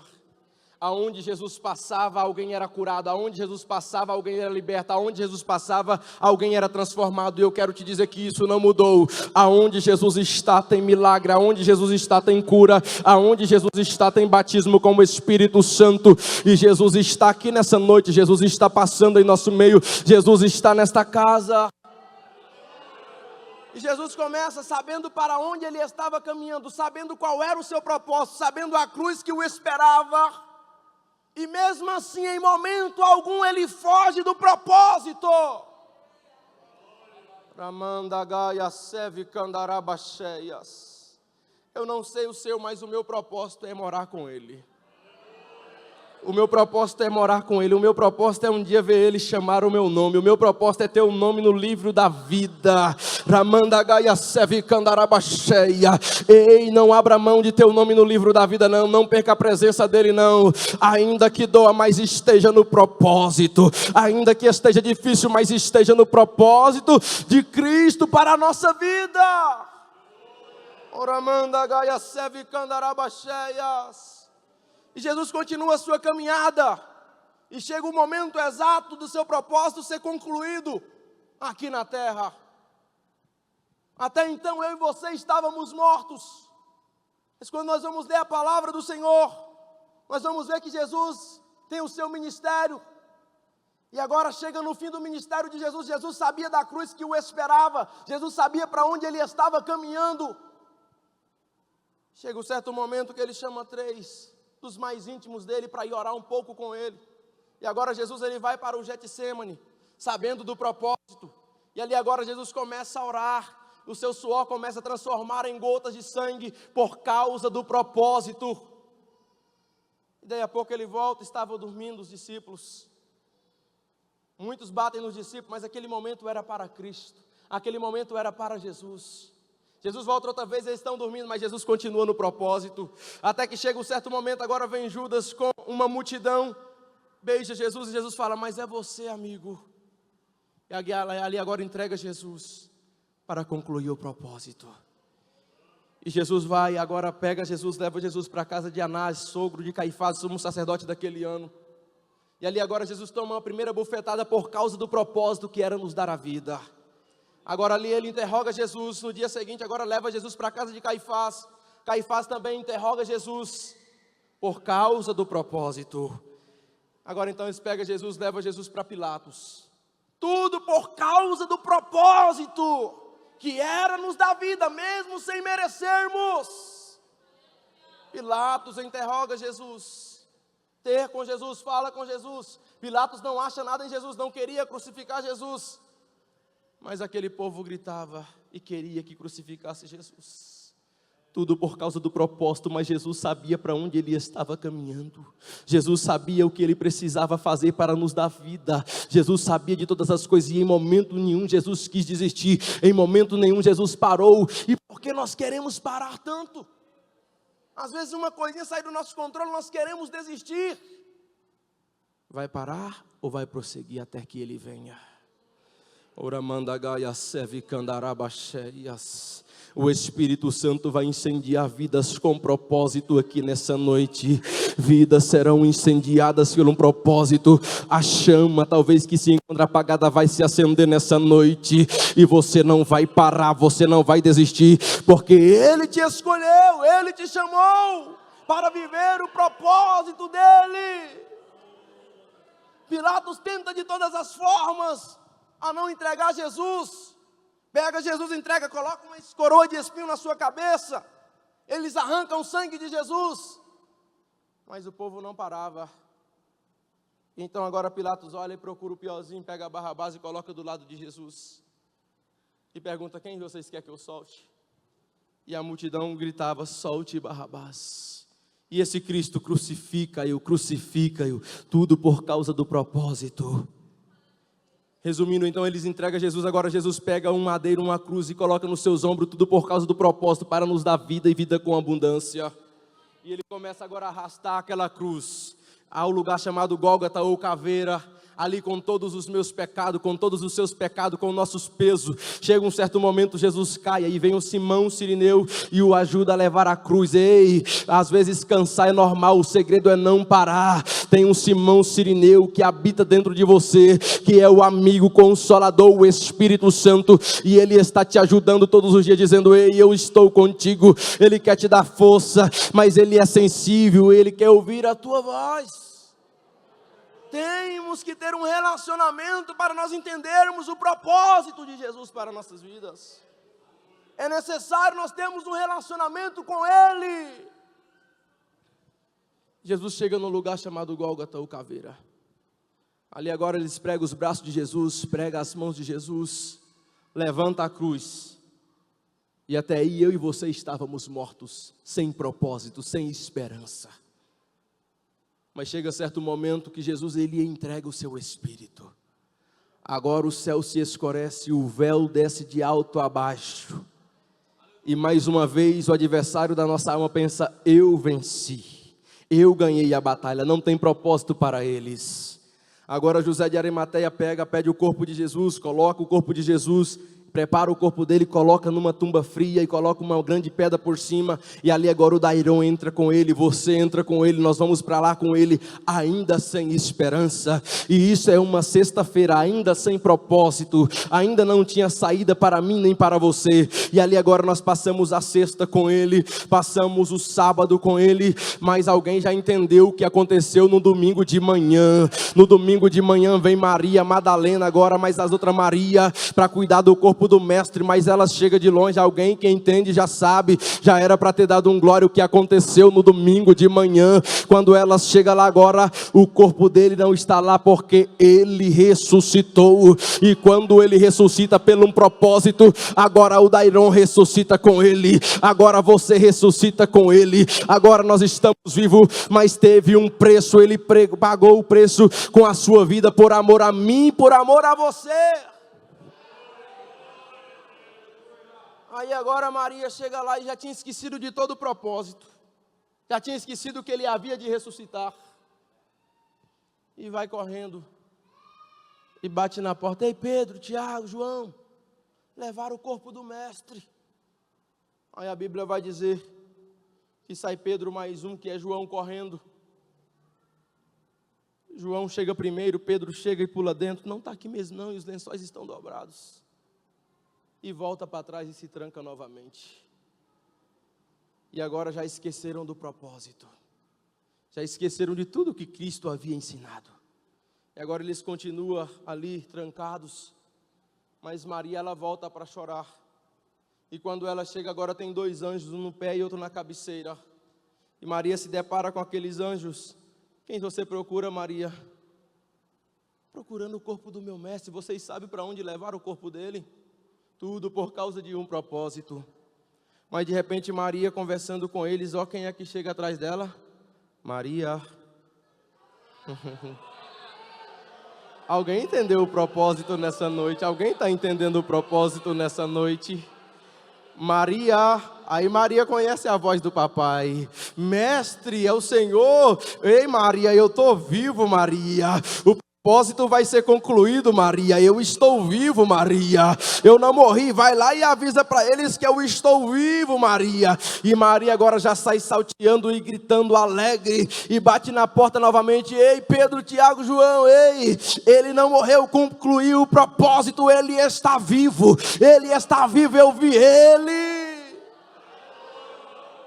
B: Aonde Jesus passava, alguém era curado. Aonde Jesus passava, alguém era liberto. Aonde Jesus passava, alguém era transformado. E eu quero te dizer que isso não mudou. Aonde Jesus está, tem milagre. Aonde Jesus está, tem cura. Aonde Jesus está, tem batismo com o Espírito Santo. E Jesus está aqui nessa noite. Jesus está passando em nosso meio. Jesus está nesta casa. E Jesus começa sabendo para onde Ele estava caminhando, sabendo qual era o seu propósito, sabendo a cruz que o esperava. E mesmo assim, em momento algum, Ele foge do propósito. Ramanda gaia seve candarabacheias. Eu não sei o seu, mas o meu propósito é morar com Ele. O meu propósito é morar com Ele. O meu propósito é um dia ver Ele chamar o meu nome. O meu propósito é ter o nome no livro da vida. Ramandagaia Sevicandarabasheia. Ei, não abra mão de teu nome no livro da vida, não. Não perca a presença dele, não. Ainda que doa, mas esteja no propósito. Ainda que esteja difícil, mas esteja no propósito de Cristo para a nossa vida. Oramandagaia Sevicandarabasheias. E Jesus continua a sua caminhada. E chega o momento exato do seu propósito ser concluído aqui na terra. Até então eu e você estávamos mortos. Mas quando nós vamos ler a palavra do Senhor, nós vamos ver que Jesus tem o seu ministério. E agora chega no fim do ministério de Jesus. Jesus sabia da cruz que o esperava. Jesus sabia para onde ele estava caminhando. Chega um certo momento que ele chama 3 dos mais íntimos dele para ir orar um pouco com ele. E agora Jesus ele vai para o Getsêmani, sabendo do propósito. E ali agora Jesus começa a orar. O seu suor começa a transformar em gotas de sangue por causa do propósito. E daí a pouco ele volta, estavam dormindo os discípulos. Muitos batem nos discípulos, mas aquele momento era para Cristo. Aquele momento era para Jesus. Jesus volta outra vez, eles estão dormindo, mas Jesus continua no propósito. Até que chega um certo momento, agora vem Judas com uma multidão, beija Jesus e Jesus fala, mas é você, amigo. E ali agora entrega Jesus para concluir o propósito. E Jesus vai, agora pega Jesus, leva Jesus para a casa de Anás, sogro de Caifás, sumo sacerdote daquele ano. E ali agora Jesus toma uma primeira bufetada por causa do propósito que era nos dar a vida. Agora ali ele interroga Jesus, no dia seguinte agora leva Jesus para a casa de Caifás. Caifás também interroga Jesus por causa do propósito. Agora então eles pegam Jesus, levam Jesus para Pilatos. Tudo por causa do propósito que era nos dar vida, mesmo sem merecermos. Pilatos interroga Jesus, ter com Jesus, fala com Jesus. Pilatos não acha nada em Jesus, não queria crucificar Jesus. Mas aquele povo gritava e queria que crucificasse Jesus. Tudo por causa do propósito, mas Jesus sabia para onde ele estava caminhando. Jesus sabia o que ele precisava fazer para nos dar vida. Jesus sabia de todas as coisas e em momento nenhum Jesus quis desistir. Em momento nenhum Jesus parou. E por que nós queremos parar tanto? Às vezes uma coisinha sai do nosso controle, nós queremos desistir. Vai parar ou vai prosseguir até que ele venha? O Espírito Santo vai incendiar vidas com propósito aqui nessa noite. Vidas serão incendiadas por um propósito. A chama talvez que se encontra apagada vai se acender nessa noite. E você não vai parar, você não vai desistir. Porque Ele te escolheu, Ele te chamou para viver o propósito dEle. Pilatos tenta de todas as formas a não entregar Jesus. Pega Jesus, entrega, coloca uma coroa de espinho na sua cabeça. Eles arrancam o sangue de Jesus. Mas o povo não parava. Então agora Pilatos olha e procura o piorzinho, pega Barrabás e coloca do lado de Jesus. E pergunta, quem vocês querem que eu solte? E a multidão gritava, solte Barrabás. E esse Cristo crucifica-o, tudo por causa do propósito. Resumindo, então, eles entregam a Jesus, agora Jesus pega um madeiro, uma cruz e coloca nos seus ombros, tudo por causa do propósito, para nos dar vida e vida com abundância. E ele começa agora a arrastar aquela cruz ao lugar chamado Gólgota ou Caveira, ali com todos os meus pecados, com todos os seus pecados, com nossos pesos. Chega um certo momento, Jesus cai, aí vem o Simão Cirineu e o ajuda a levar a cruz. Ei, às vezes cansar é normal, o segredo é não parar. Tem um Simão Cirineu que habita dentro de você, que é o amigo consolador, o Espírito Santo, e ele está te ajudando todos os dias, dizendo, ei, eu estou contigo. Ele quer te dar força, mas ele é sensível, ele quer ouvir a tua voz. Temos que ter um relacionamento para nós entendermos o propósito de Jesus para nossas vidas. É necessário nós termos um relacionamento com Ele. Jesus chega num lugar chamado Gólgota ou Caveira. Ali agora eles pregam os braços de Jesus, pregam as mãos de Jesus, levanta a cruz. E até aí eu e você estávamos mortos, sem propósito, sem esperança. Mas chega certo momento que Jesus ele entrega o seu Espírito. Agora o céu se escurece, o véu desce de alto a baixo. E mais uma vez o adversário da nossa alma pensa: eu venci, eu ganhei a batalha, não tem propósito para eles. Agora José de Arimateia pede o corpo de Jesus, coloca o corpo de Jesus, prepara o corpo dele, coloca numa tumba fria e coloca uma grande pedra por cima, e ali agora o Dairon entra com ele, você entra com ele, nós vamos para lá com ele, ainda sem esperança. E isso é uma sexta-feira, ainda sem propósito, ainda não tinha saída para mim nem para você, e ali agora nós passamos a sexta com ele, passamos o sábado com ele, mas alguém já entendeu o que aconteceu no domingo de manhã. No domingo de manhã vem Maria Madalena agora, mas as outras Maria, para cuidar do corpo do mestre, mas ela chega de longe. Alguém que entende já sabe, já era para ter dado um glória o que aconteceu no domingo de manhã, quando ela chega lá agora, o corpo dele não está lá porque ele ressuscitou, e quando ele ressuscita pelo um propósito, agora o Dairon ressuscita com ele, agora você ressuscita com ele, agora nós estamos vivos, mas teve um preço, ele pagou o preço com a sua vida, por amor a mim, por amor a você. Aí agora Maria chega lá e já tinha esquecido de todo o propósito, já tinha esquecido que ele havia de ressuscitar, e vai correndo, e bate na porta: ei Pedro, Tiago, João, levaram o corpo do mestre. Aí a Bíblia vai dizer que sai Pedro mais um, que é João, correndo. João chega primeiro, Pedro chega e pula dentro: não está aqui mesmo não, e os lençóis estão dobrados. E volta para trás e se tranca novamente. E agora já esqueceram do propósito, já esqueceram de tudo que Cristo havia ensinado. E agora eles continuam ali trancados, mas Maria, ela volta para chorar. E quando ela chega agora, tem 2 anjos, um no pé e outro na cabeceira. E Maria se depara com aqueles anjos. Quem você procura, Maria? Procurando o corpo do meu mestre. Vocês sabem para onde levar o corpo dele? Tudo por causa de um propósito. Mas de repente Maria conversando com eles, ó, quem é que chega atrás dela? Maria. Alguém entendeu o propósito nessa noite? Alguém está entendendo o propósito nessa noite? Maria. Aí Maria conhece a voz do papai: mestre, é o Senhor. Ei Maria, eu estou vivo, Maria. O propósito vai ser concluído, Maria. Eu estou vivo, Maria. Eu não morri. Vai lá e avisa para eles que eu estou vivo, Maria. E Maria agora já sai salteando e gritando alegre, e bate na porta novamente: ei Pedro, Tiago, João, ei, ele não morreu, concluiu o propósito, ele está vivo, ele está vivo, eu vi ele.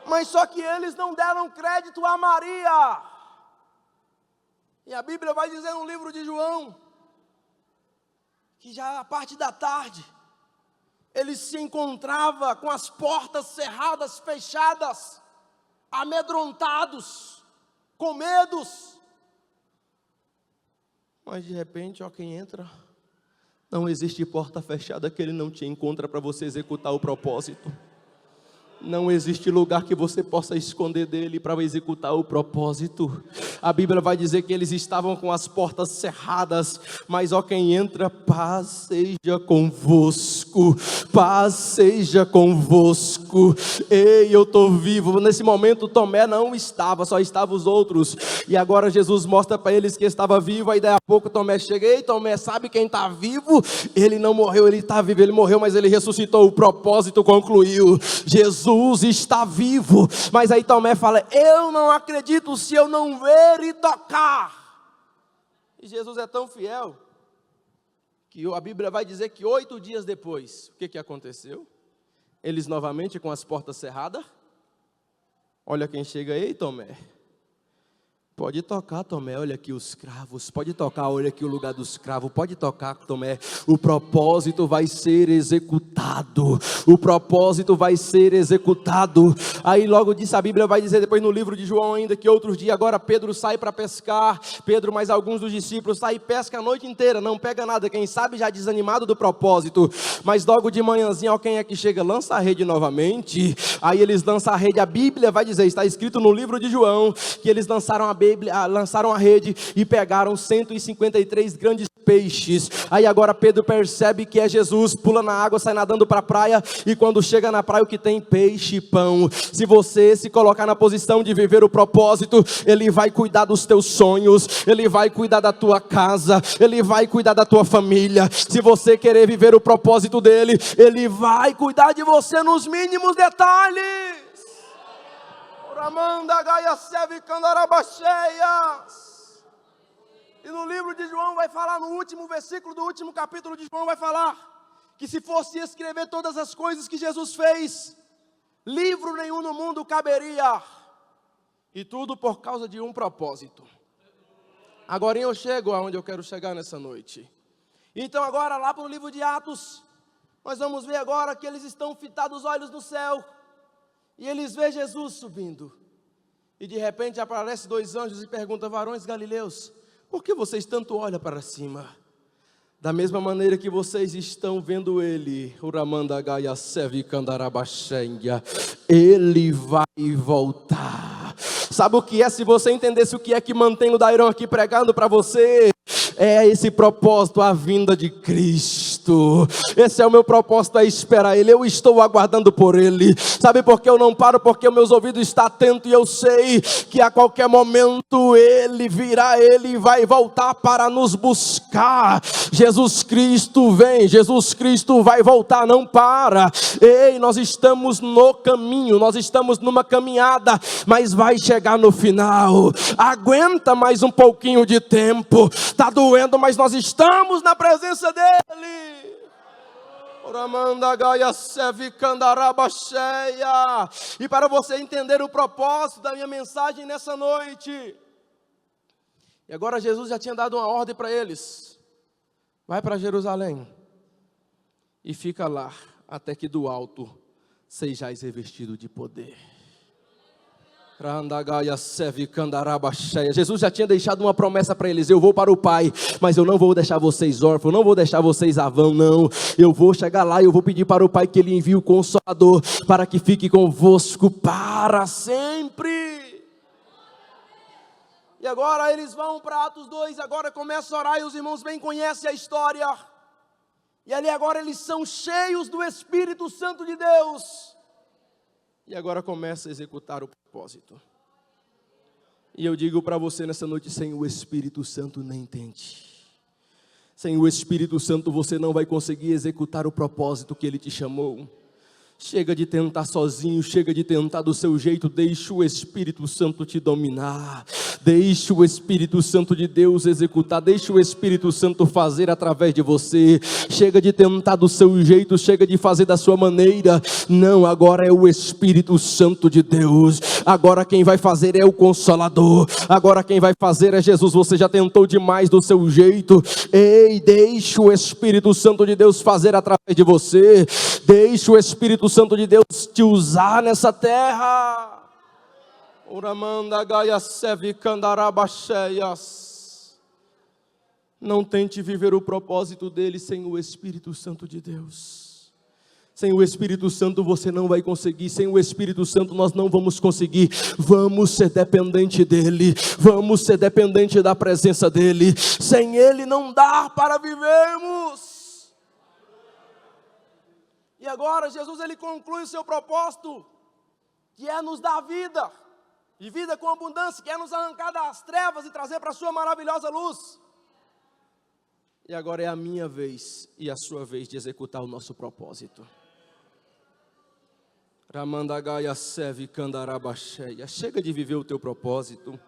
B: Mas só que eles não deram crédito a Maria. E a Bíblia vai dizer no livro de João, que já a parte da tarde, ele se encontrava com as portas cerradas, fechadas, amedrontados, com medos. Mas de repente, ó, quem entra, não existe porta fechada que ele não te encontra para você executar o propósito. Não existe lugar que você possa esconder dele para executar o propósito. A Bíblia vai dizer que eles estavam com as portas cerradas, mas ó, quem entra, paz seja convosco, paz seja convosco. Ei, eu estou vivo. Nesse momento Tomé não estava, só estavam os outros, e agora Jesus mostra para eles que estava vivo. Aí daí a pouco Tomé chega: ei Tomé, sabe quem está vivo? Ele não morreu, ele está vivo. Ele morreu, mas ele ressuscitou, o propósito concluiu. Jesus está vivo. Mas aí Tomé fala: eu não acredito se eu não ver e tocar. E Jesus é tão fiel que a Bíblia vai dizer que 8 dias depois, o que aconteceu? Eles novamente com as portas cerradas. Olha quem chega: ei Tomé, pode tocar, Tomé, olha aqui os cravos, pode tocar, olha aqui o lugar dos cravos, pode tocar, Tomé, o propósito vai ser executado, o propósito vai ser executado. Aí logo disso a Bíblia vai dizer depois no livro de João ainda, que outros dias agora Pedro sai para pescar, Pedro mais alguns dos discípulos saem e pesca a noite inteira, não pega nada, quem sabe já desanimado do propósito, mas logo de manhãzinha, ó, quem é que chega? Lança a rede novamente. Aí eles lançam a rede, a Bíblia vai dizer, está escrito no livro de João, que eles lançaram a rede e pegaram 153 grandes peixes. Aí agora Pedro percebe que é Jesus, pula na água, sai nadando para a praia, e quando chega na praia o que tem? Peixe e pão. Se você se colocar na posição de viver o propósito, Ele vai cuidar dos teus sonhos, Ele vai cuidar da tua casa, Ele vai cuidar da tua família. Se você querer viver o propósito dEle, Ele vai cuidar de você nos mínimos detalhes. E no livro de João vai falar, no último versículo do último capítulo de João vai falar, que se fosse escrever todas as coisas que Jesus fez, livro nenhum no mundo caberia. E tudo por causa de um propósito. Agora eu chego aonde eu quero chegar nessa noite. Então agora lá para o livro de Atos, nós vamos ver agora que eles estão fitados os olhos no céu. E eles veem Jesus subindo. E de repente aparecem 2 anjos e perguntam: varões galileus, por que vocês tanto olham para cima? Da mesma maneira que vocês estão vendo Ele, Ele vai voltar. Sabe o que é? Se você entendesse o que é que mantém o Dairão aqui pregando para você, é esse propósito, a vinda de Cristo. Esse é o meu propósito, é esperar Ele. Eu estou aguardando por Ele. Sabe por que eu não paro? Porque os meus ouvidos estão atentos e eu sei que a qualquer momento Ele virá, Ele vai voltar para nos buscar. Jesus Cristo vem, Jesus Cristo vai voltar, não para. Ei, nós estamos no caminho, nós estamos numa caminhada, mas vai chegar no final. Aguenta mais um pouquinho de tempo. Está doendo, mas nós estamos na presença dEle. E para você entender o propósito da minha mensagem nessa noite, e agora Jesus já tinha dado uma ordem para eles: vai para Jerusalém e fica lá até que do alto sejais revestido de poder. Jesus já tinha deixado uma promessa para eles: eu vou para o Pai, mas eu não vou deixar vocês órfãos, não vou deixar vocês a vão, não. Eu vou chegar lá e eu vou pedir para o Pai que Ele envie o Consolador, para que fique convosco para sempre. E agora eles vão para Atos 2, agora começa a orar, e os irmãos bem conhecem a história. E ali agora eles são cheios do Espírito Santo de Deus. E agora começa a executar o propósito. E eu digo para você nessa noite: sem o Espírito Santo nem tente. Sem o Espírito Santo você não vai conseguir executar o propósito que Ele te chamou. Chega de tentar sozinho, chega de tentar do seu jeito, deixa o Espírito Santo te dominar, deixa o Espírito Santo de Deus executar, deixa o Espírito Santo fazer através de você. Chega de tentar do seu jeito, chega de fazer da sua maneira. Não, agora é o Espírito Santo de Deus. Agora quem vai fazer é o Consolador. Agora quem vai fazer é Jesus. Você já tentou demais do seu jeito. Ei, deixa o Espírito Santo de Deus fazer através de você. Deixa o Espírito Santo de Deus te usar nessa terra. Não tente viver o propósito dele sem o Espírito Santo de Deus. Sem o Espírito Santo você não vai conseguir. Sem o Espírito Santo nós não vamos conseguir. Vamos ser dependente dele. Vamos ser dependente da presença dele. Sem ele não dá para vivermos. E agora Jesus ele conclui o seu propósito, que é nos dar vida, e vida com abundância, que é nos arrancar das trevas e trazer para a sua maravilhosa luz. E agora é a minha vez e a sua vez de executar o nosso propósito. Chega de viver o teu propósito.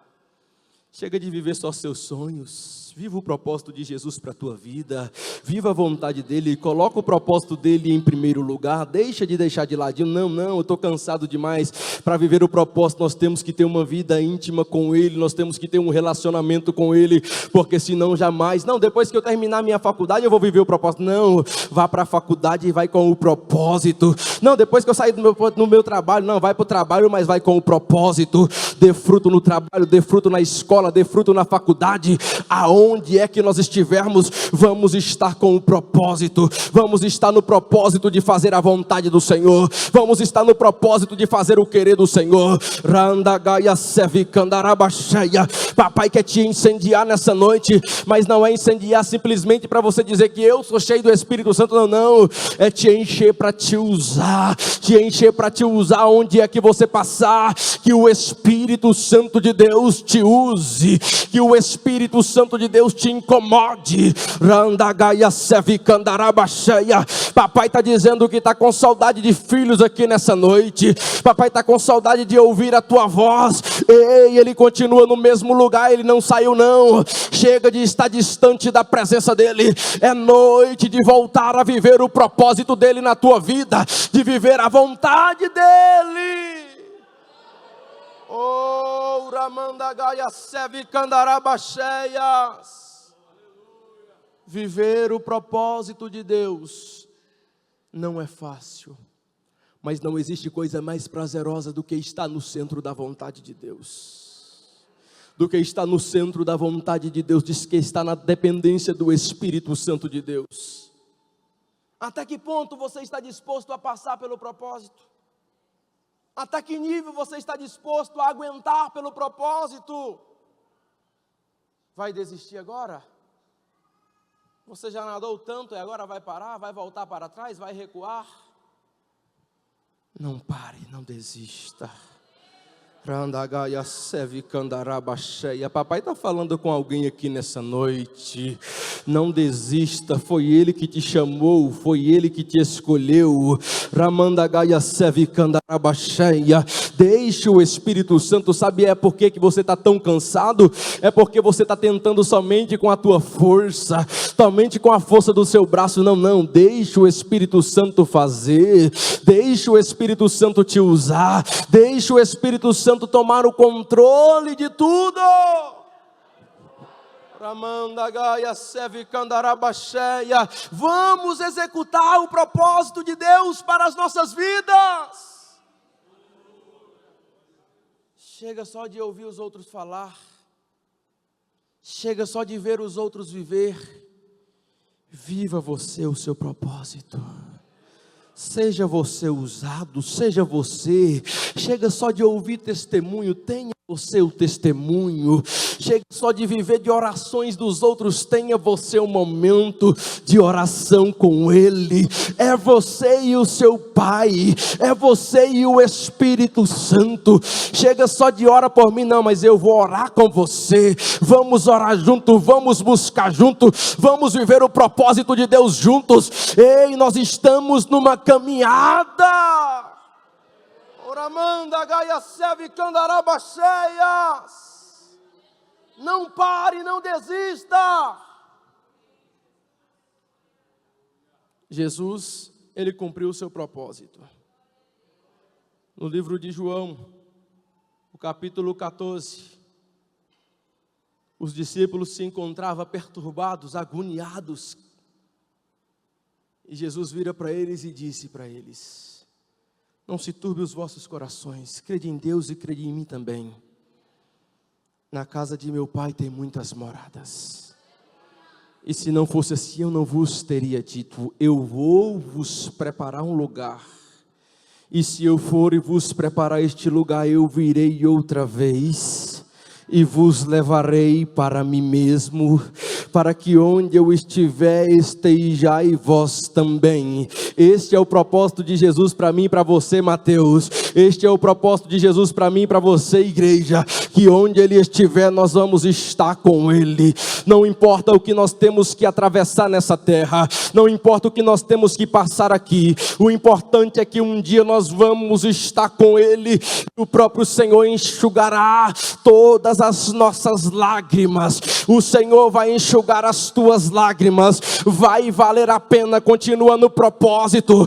B: Chega de viver só seus sonhos. Viva o propósito de Jesus para a tua vida. Viva a vontade dele. Coloca o propósito dele em primeiro lugar. Deixa de deixar de ladinho. Não, eu estou cansado demais. Para viver o propósito nós temos que ter uma vida íntima com ele. Nós temos que ter um relacionamento com ele. Porque senão jamais. Não, depois que eu terminar minha faculdade eu vou viver o propósito. Não, vá para a faculdade e vai com o propósito. Não, depois que eu sair no meu trabalho, não, vai para o trabalho, mas vai com o propósito. Dê fruto no trabalho, dê fruto na escola, dê fruto na faculdade. Aonde é que nós estivermos, vamos estar com o propósito. Vamos estar no propósito de fazer a vontade do Senhor. Vamos estar no propósito de fazer o querer do Senhor. Papai quer te incendiar nessa noite, mas não é incendiar simplesmente para você dizer que eu sou cheio do Espírito Santo, não, é te encher para te usar, onde é que você passar, que o Espírito Santo de Deus te use, que o Espírito Santo de Deus te incomode. Papai está dizendo que está com saudade de filhos aqui nessa noite, papai está com saudade de ouvir a tua voz. Ei, ele continua no mesmo lugar, ele não saiu não. Chega de estar distante da presença dele. É noite de voltar a viver o propósito dele na tua vida, de viver a vontade dele. Oh, Ramandagaia Sevi Candarabacheias. Viver o propósito de Deus não é fácil, mas não existe coisa mais prazerosa do que estar no centro da vontade de Deus, do que estar no centro da vontade de Deus, diz que está na dependência do Espírito Santo de Deus. Até que ponto você está disposto a passar pelo propósito? Até que nível você está disposto a aguentar pelo propósito? Vai desistir agora? Você já nadou tanto e agora vai parar? Vai voltar para trás? Vai recuar? Não pare, não desista. Papai está falando com alguém aqui nessa noite. Não desista, foi Ele que te chamou, foi Ele que te escolheu. Deixe o Espírito Santo. Sabe por que você está tão cansado? É porque você está tentando somente com a tua força, somente com a força do seu braço. Não, deixe o Espírito Santo fazer, deixe o Espírito Santo te usar, deixe o Espírito Santo tomar o controle de tudo. Vamos executar o propósito de Deus para as nossas vidas. Chega só de ouvir os outros falar, chega só de ver os outros viver. Viva você o seu propósito. Seja você usado, seja você. Chega só de ouvir testemunho, tenha você o testemunho. Chega só de viver de orações dos outros, tenha você um momento de oração com Ele. É você e o seu Pai, é você e o Espírito Santo. Chega só de ora por mim, não, mas eu vou orar com você. Vamos orar junto, vamos buscar junto, vamos viver o propósito de Deus juntos. Ei, nós estamos numa caminhada. Oramanda Gaia Sevi Candarabacheias. Não pare, não desista. Jesus, Ele cumpriu o seu propósito. No livro de João, o capítulo 14, os discípulos se encontravam perturbados, agoniados. E Jesus vira para eles e disse para eles: não se turbe os vossos corações, crede em Deus e crede em mim também. Na casa de meu Pai tem muitas moradas. E se não fosse assim, eu não vos teria dito, eu vou vos preparar um lugar. E se eu for e vos preparar este lugar, eu virei outra vez e vos levarei para mim mesmo, para que onde eu estiver, estejai vós também. Este é o propósito de Jesus para mim e para você, Mateus. Este é o propósito de Jesus para mim e para você, igreja. Que onde Ele estiver, nós vamos estar com Ele. Não importa o que nós temos que atravessar nessa terra, não importa o que nós temos que passar aqui. O importante é que um dia nós vamos estar com Ele. O próprio Senhor enxugará todas as nossas lágrimas. O Senhor vai enxugar as tuas lágrimas. Vai valer a pena. Continua no propósito,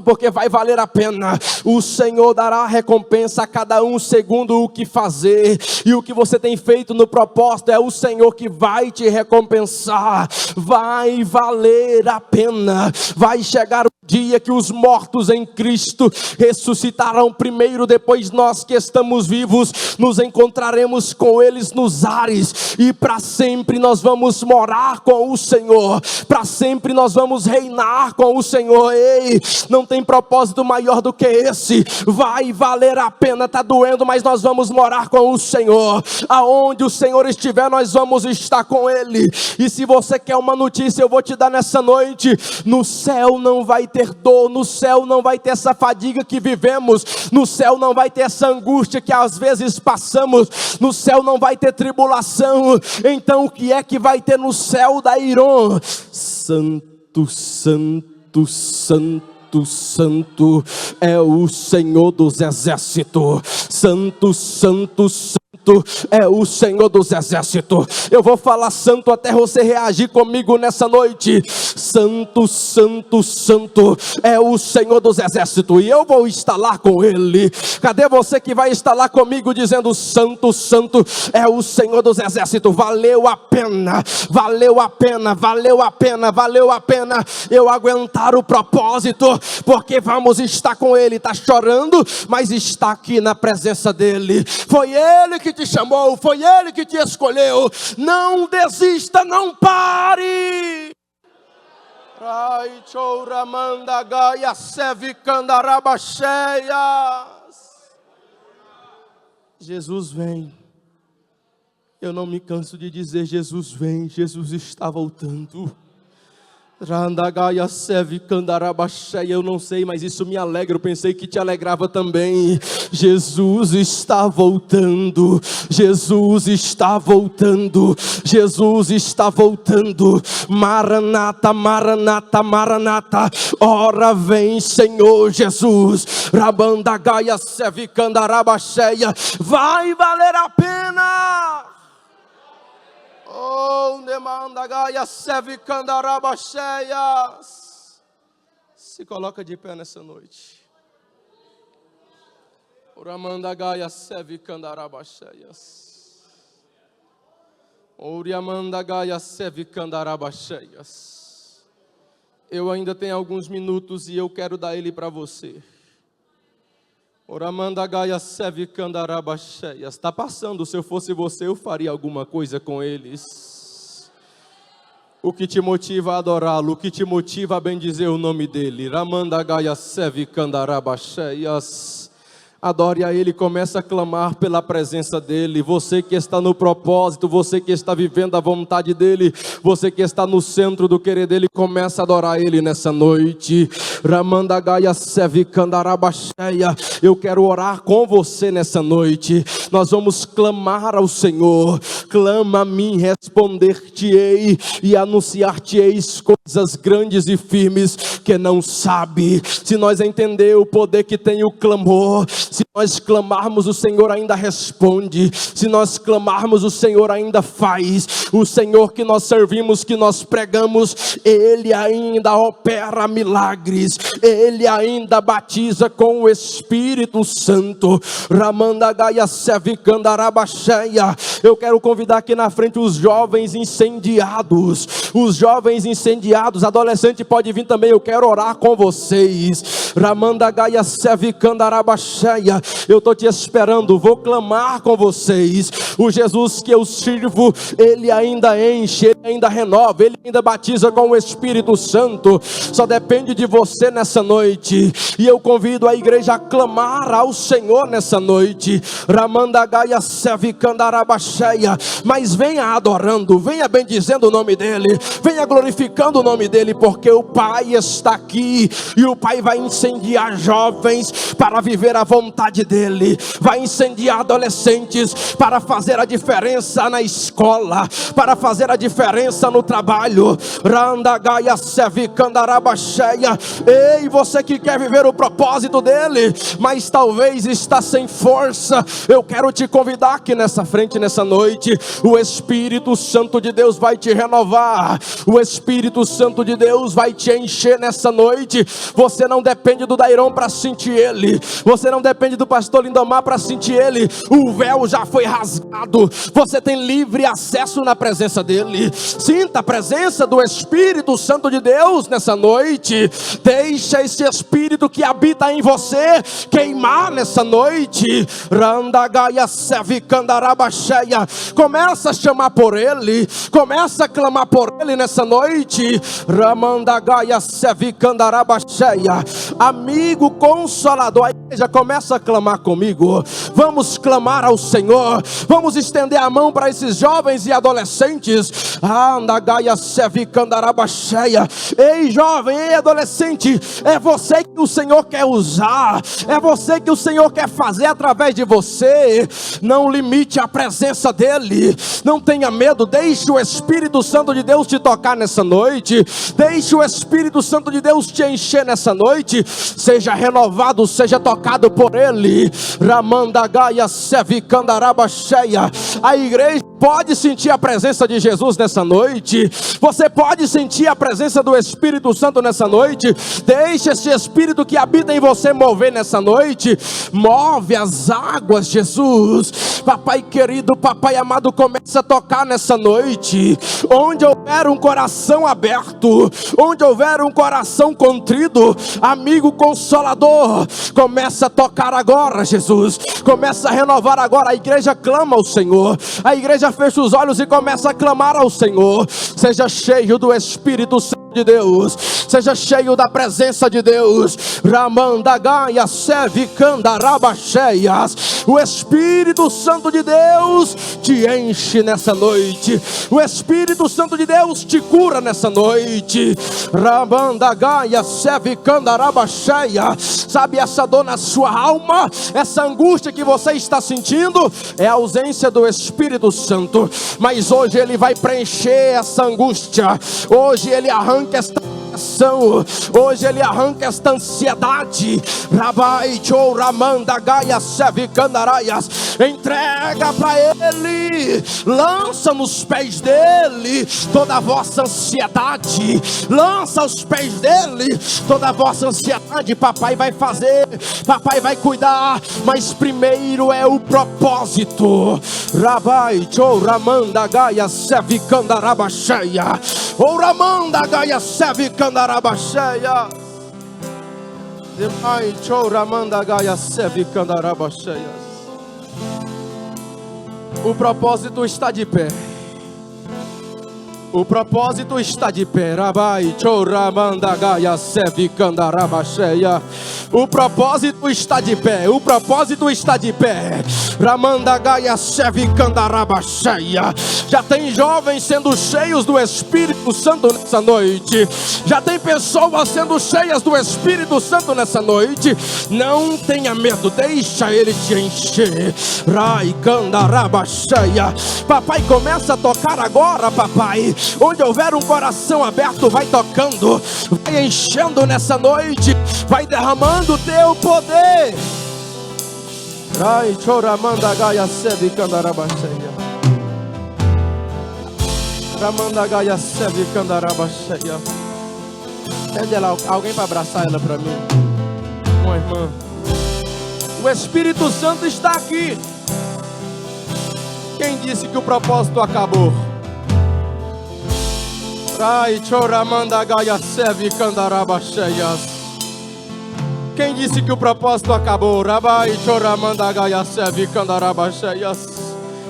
B: porque vai valer a pena. O Senhor dará recompensa a cada um segundo o que fazer. E o que você tem feito no propósito é o Senhor que vai te recompensar. Vai valer a pena. Vai chegar o Dia que os mortos em Cristo ressuscitarão primeiro, depois nós que estamos vivos nos encontraremos com eles nos ares, e para sempre nós vamos morar com o Senhor, para sempre nós vamos reinar com o Senhor. Ei, não tem propósito maior do que esse. Vai valer a pena, está doendo, mas nós vamos morar com o Senhor. Aonde o Senhor estiver, nós vamos estar com Ele. E se você quer uma notícia, eu vou te dar nessa noite: no céu não vai ter dor, no céu não vai ter essa fadiga que vivemos, no céu não vai ter essa angústia que às vezes passamos, no céu não vai ter tribulação. Então o que é que vai ter no céu, Dairon? Santo, santo, santo, santo é o Senhor dos exércitos. Santo, santo, santo é o Senhor dos exércitos. Eu vou falar santo até você reagir comigo nessa noite. Santo, santo, santo é o Senhor dos exércitos, e eu vou estar lá com Ele. Cadê você que vai estar lá comigo dizendo: santo, santo é o Senhor dos exércitos? Valeu a pena, valeu a pena, valeu a pena, valeu a pena eu aguentar o propósito, porque vamos estar com Ele. Está chorando, mas está aqui na presença dEle. Foi Ele que te chamou, foi Ele que te escolheu. Não desista, não pare. Jesus vem. Eu não me canso de dizer: Jesus vem, Jesus está voltando. Eu não sei, mas isso me alegra. Eu pensei que te alegrava também. Jesus está voltando, Jesus está voltando, Jesus está voltando. Maranata, Maranata, Maranata. Ora vem, Senhor Jesus. Rabandagaia sevicandarabasheia. Vai valer a pena. Oh, Nemandagaia sevicandarabasheias. Se coloca de pé nessa noite. Oramandagaia sevicandarabasheias. Oriamandagaia sevicandarabasheias. Eu ainda tenho alguns minutos e eu quero dar ele para você. Oramandagaia sevicandarabasheias. Está passando. Se eu fosse você, eu faria alguma coisa com eles. O que te motiva a adorá-lo, o que te motiva a bendizer o nome dele. Ramandagaia sevicandarabasheias. Adore a Ele, comece a clamar pela presença dEle. Você que está no propósito, você que está vivendo a vontade dEle, você que está no centro do querer dEle, comece a adorar Ele nessa noite. Ramandagaia sevicandarabasheia. Eu quero orar com você nessa noite. Nós vamos clamar ao Senhor. Clama a mim, responder-te-ei e anunciar-te-eis coisas grandes e firmes que não sabe. Se nós entender o poder que tem o clamor, se nós clamarmos, o Senhor ainda responde. Se nós clamarmos, o Senhor ainda faz. O Senhor que nós servimos, que nós pregamos, Ele ainda opera milagres. Ele ainda batiza com o Espírito Santo. Ramandagaia sevicandarabasheia. Eu quero convidar aqui na frente os jovens incendiados. Os jovens incendiados, adolescente pode vir também. Eu quero orar com vocês. Ramandagaia sevicandarabasheia. Eu estou te esperando, vou clamar com vocês. O Jesus que eu sirvo, Ele ainda enche, Ele ainda renova, Ele ainda batiza com o Espírito Santo. Só depende de você nessa noite. E eu convido a igreja a clamar ao Senhor nessa noite. Ramandagaia sevicandarabasheia. Mas venha adorando, venha bendizendo o nome dEle, venha glorificando o nome dEle, porque o Pai está aqui. E o Pai vai incendiar jovens para viver a vontade dEle, vai incendiar adolescentes para fazer a diferença na escola, para fazer a diferença no trabalho. Randagaia sevicandarabasheia. Ei, você que quer viver o propósito dEle, mas talvez está sem força, eu quero te convidar aqui nessa frente, nessa noite. O Espírito Santo de Deus vai te renovar, o Espírito Santo de Deus vai te encher nessa noite. Você não depende do Dairon para sentir Ele, você não depende depende do pastor Lindomar para sentir Ele. O véu já foi rasgado. Você tem livre acesso na presença dEle. Sinta a presença do Espírito Santo de Deus nessa noite. Deixa esse Espírito que habita em você queimar nessa noite. Randagaia sevicandarabasheia. Começa a chamar por Ele. Começa a clamar por Ele nessa noite. Ramandagaia sevicandarabasheia. Amigo consolador, a igreja começa a clamar comigo. Vamos clamar ao Senhor. Vamos estender a mão para esses jovens e adolescentes. Andagaia sevicandarabasheia. Ei jovem, ei adolescente, é você que o Senhor quer usar. É você que o Senhor quer fazer através de você. Não limite a presença dEle. Não tenha medo. Deixe o Espírito Santo de Deus te tocar nessa noite. Deixe o Espírito Santo de Deus te encher nessa noite. Seja renovado, seja tocado por Ele. Ramandagaia sevicandarabasheia. A igreja pode sentir a presença de Jesus nessa noite. Você pode sentir a presença do Espírito Santo nessa noite. Deixe esse Espírito que habita em você mover nessa noite. Move as águas, Jesus. Papai querido, papai amado, começa a tocar nessa noite. Onde houver um coração aberto, onde houver um coração contrido, amigo consolador, começa a tocar agora, Jesus. Começa a renovar agora. A igreja clama ao Senhor. A igreja fecha os olhos e começa a clamar ao Senhor. Seja cheio do Espírito Santo de Deus. Seja cheio da presença de Deus. Ramandagaia sevicandarabasheias. O Espírito Santo de Deus te enche nessa noite. O Espírito Santo de Deus te cura nessa noite. Ramandagaia sevicandarabasheia. Sabe essa dor na sua alma? Essa angústia que você está sentindo? É a ausência do Espírito Santo. Mas hoje Ele vai preencher essa angústia. Hoje Ele arranca esta ação. Hoje Ele arranca esta ansiedade. Rabai chou ramanda gaia sevicandaraias. Entrega para Ele. Lança nos pés dEle toda a vossa ansiedade. Lança aos pés dEle toda a vossa ansiedade. Papai vai fazer, papai vai cuidar, mas primeiro é o propósito. Rabai chou ramanda gaia sevicandarabasheia. O ramanda gaia sevicandarabasheia. Demai chou ramanda gaia sevicandarabasheia. O propósito está de pé. O propósito está de pé. Rabai choramandagaia sevicandarabasheia. O propósito está de pé. O propósito está de pé. Ramandagaia sevicandarabasheia. Já tem jovens sendo cheios do Espírito Santo nessa noite. Já tem pessoas sendo cheias do Espírito Santo nessa noite. Não tenha medo, deixa Ele te encher. Rai candarabasheia. Papai, começa a tocar agora, papai. Onde houver um coração aberto, vai tocando, vai enchendo nessa noite, vai derramando o teu poder. Rai choramandagaia sevicandarabasheia. Ramandagaia sevicandarabasheia. Pede ela, alguém para abraçar ela para mim. Uma irmã. O Espírito Santo está aqui. Quem disse que o propósito acabou? Rai choramandagaia sevicandarabasheias. Quem disse que o propósito acabou? Rabai choramandagaia sevicandarabasheias.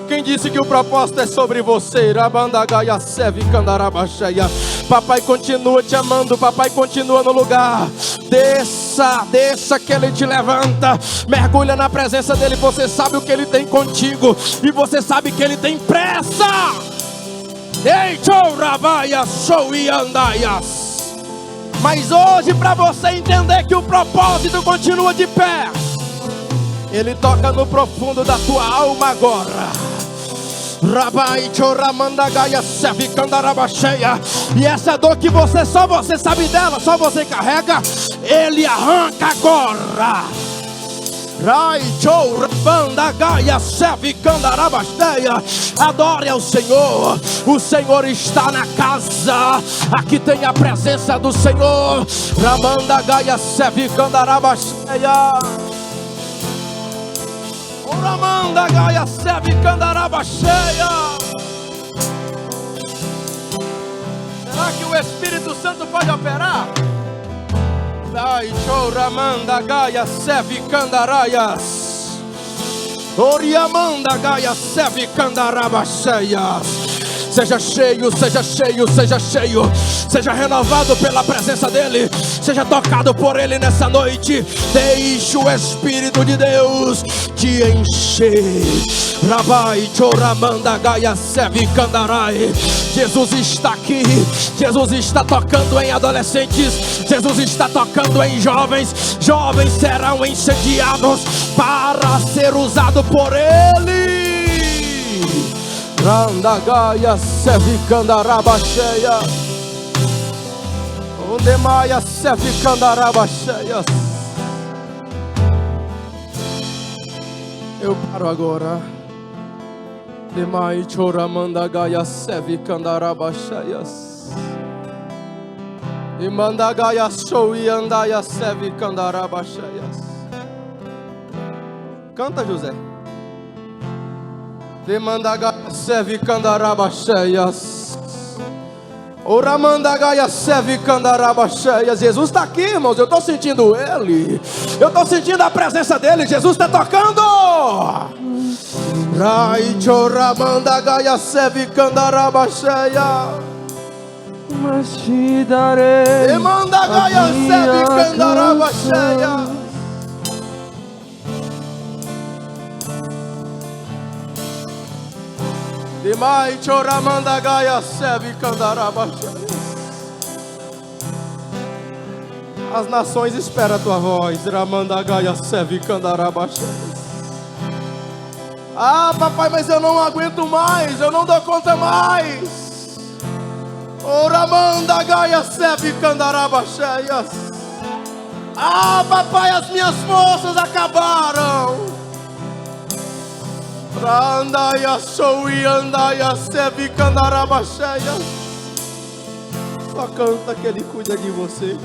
B: Quem disse que o propósito é sobre você? Rabandagaia sevicandarabasheia. Papai continua te amando. Papai continua no lugar. Desça que Ele te levanta. Mergulha na presença dEle. Você sabe o que Ele tem contigo. E você sabe que Ele tem pressa. Ei, chourabaia, souiandaias. Mas hoje, para você entender que o propósito continua de pé, Ele toca no profundo da tua alma agora. Rabai choramandagaia sevicandarabasheia. E essa dor que só você sabe dela, só você carrega, Ele arranca agora. Rai choramandagaia sevicandarabasheia. Adore ao Senhor. O Senhor está na casa. Aqui tem a presença do Senhor. Ramandagaia sevicandarabasheia. gaia sebe candaraba cheia. Será que o Espírito Santo pode operar? Dai choramanda gaia sebe candaraias. Oriamanda gaia sebe candaraba cheias. Seja cheio, seja cheio, seja cheio. Seja renovado pela presença dEle. Seja tocado por Ele nessa noite. Deixe o Espírito de Deus te encher. Rabai choramanda gaia sebe candarai. Jesus está aqui. Jesus está tocando em adolescentes. Jesus está tocando em jovens. Jovens serão incendiados para ser usado por Ele. Randa gaia seve candaraba cheia. Onde maia seve candaraba cheia. Eu paro agora. Demai choramanda gaia seve candaraba cheias. E manda gaia show e andaia seve candaraba cheias. Canta, José. Demanda gaia seve candaraba cheias. Oramanda gaia seve candaraba cheias. Jesus está aqui, irmãos. Eu estou sentindo Ele. Eu estou sentindo a presença dEle. Jesus está tocando. Rai choramanda gaia seve candaraba cheia.
C: Mas te darei.
B: Demanda gaia seve candaraba cheia. Demai choramanda gaia seve candaraba cheia. As nações esperam a tua voz. Ramanda gaia seve candaraba cheia. Ah, papai, mas eu não aguento mais, eu não dou conta mais. Oramanda gaia sebe candaraba cheias. Ah, papai, as minhas forças acabaram. Randaia sou e andaia sebe candaraba cheias. Só canta que Ele cuida de você.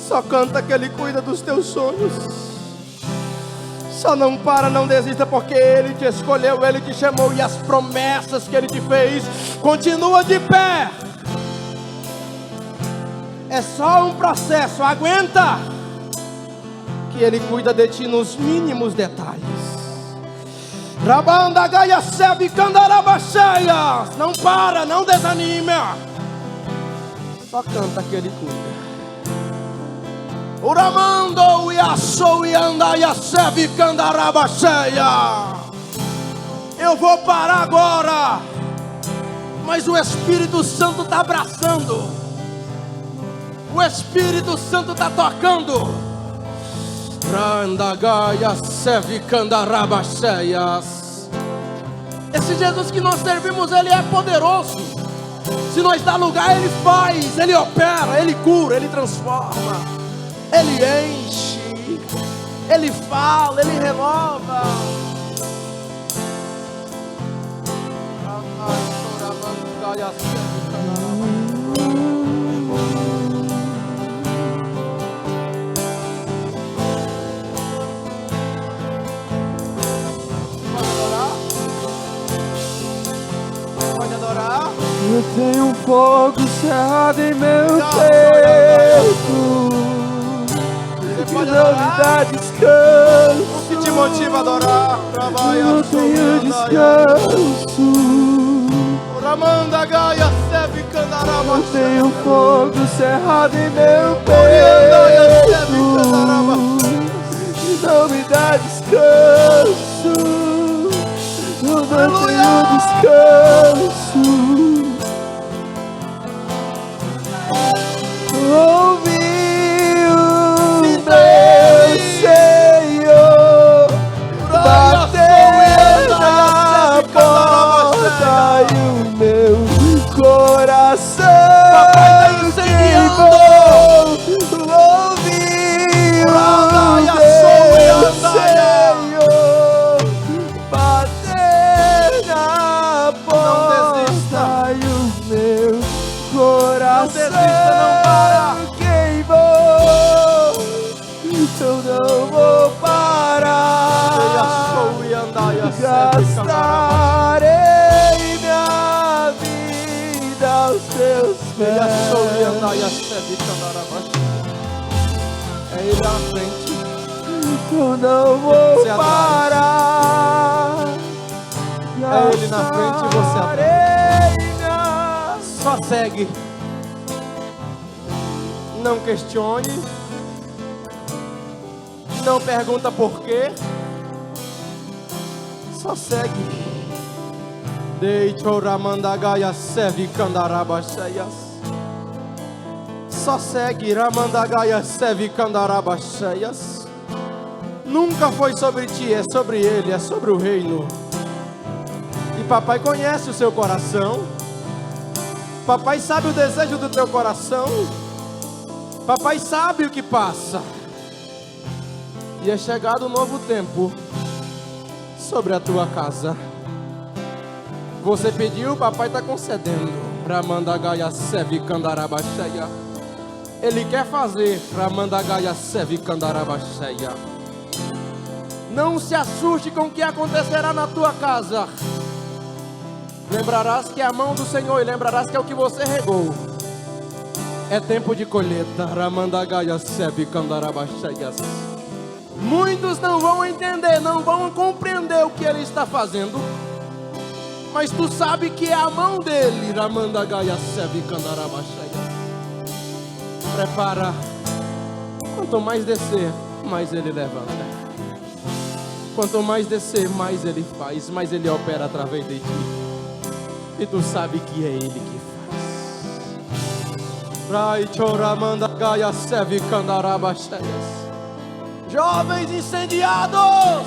B: Só canta que Ele cuida dos teus sonhos. Só não para, não desista, porque Ele te escolheu, Ele te chamou, e as promessas que Ele te fez continua de pé. É só um processo, aguenta, que Ele cuida de ti nos mínimos detalhes. Rabanda gaia sebe candaraba cheias. Não para, não desanima. Só canta que Ele cuida. Uramando e assou e andaia sebe candaraba cheia. Eu vou parar agora, mas o Espírito Santo está abraçando. O Espírito Santo está tocando. Randa gaia sebe candaraba cheias. Esse Jesus que nós servimos, Ele é poderoso. Se nós dá lugar, Ele faz, Ele opera, Ele cura, Ele transforma. Ele enche, Ele fala, Ele renova. Pode adorar.
C: Eu tenho um fogo cerrado em meu peito. Que não me dá descanso.
B: O que te motiva a adorar?
C: Eu tenho descanso.
B: Ramanda gaia sebe candaraba.
C: Eu tenho fogo cerrado em meu
B: Sebe
C: peito.
B: candaraba.
C: Que não me dá descanso. Eu não tenho descanso. Ouvi o meu Senhor bater na porta e o meu coração queimou. Ouvi o meu Senhor bater na porta e o meu coração queimou. Eu não vou parar. gastarei minha vida aos teus pés.
B: É ele à frente.
C: Eu não vou
B: Você atrás.
C: parar.
B: É ele na frente e você
C: Gastarei minha
B: Só segue. Não questione. Não pergunta por quê. Só segue. Deichoramandagaya sevi kandarabashayas. Só segue. Ramandagaya sevi kandarabashayas. Nunca foi sobre ti, é sobre ele, é sobre o reino. E papai conhece o seu coração. Papai sabe o desejo do teu coração. Papai sabe o que passa. E é chegado um novo tempo sobre a tua casa. Você pediu, papai está concedendo. Ramandagaya sevi kandarabashaya. Ele quer fazer. Ramandagaya sevi kandarabashaya. Não se assuste com o que acontecerá na tua casa. Lembrarás que é a mão do Senhor e lembrarás que é o que você regou. É tempo de colheita. Ramandagaya sevi kandarabashaya. Muitos não vão entender, não vão compreender o que ele está fazendo. Mas tu sabe que é a mão dele. Ramandagaya sevi kandarabashaya. Prepara. Quanto mais descer, mais ele levanta. Quanto mais descer, mais ele faz, mais ele opera através de ti. E tu sabe que é ele que faz. Raichoramandagaya sevi kandarabashayas. Jovens incendiados,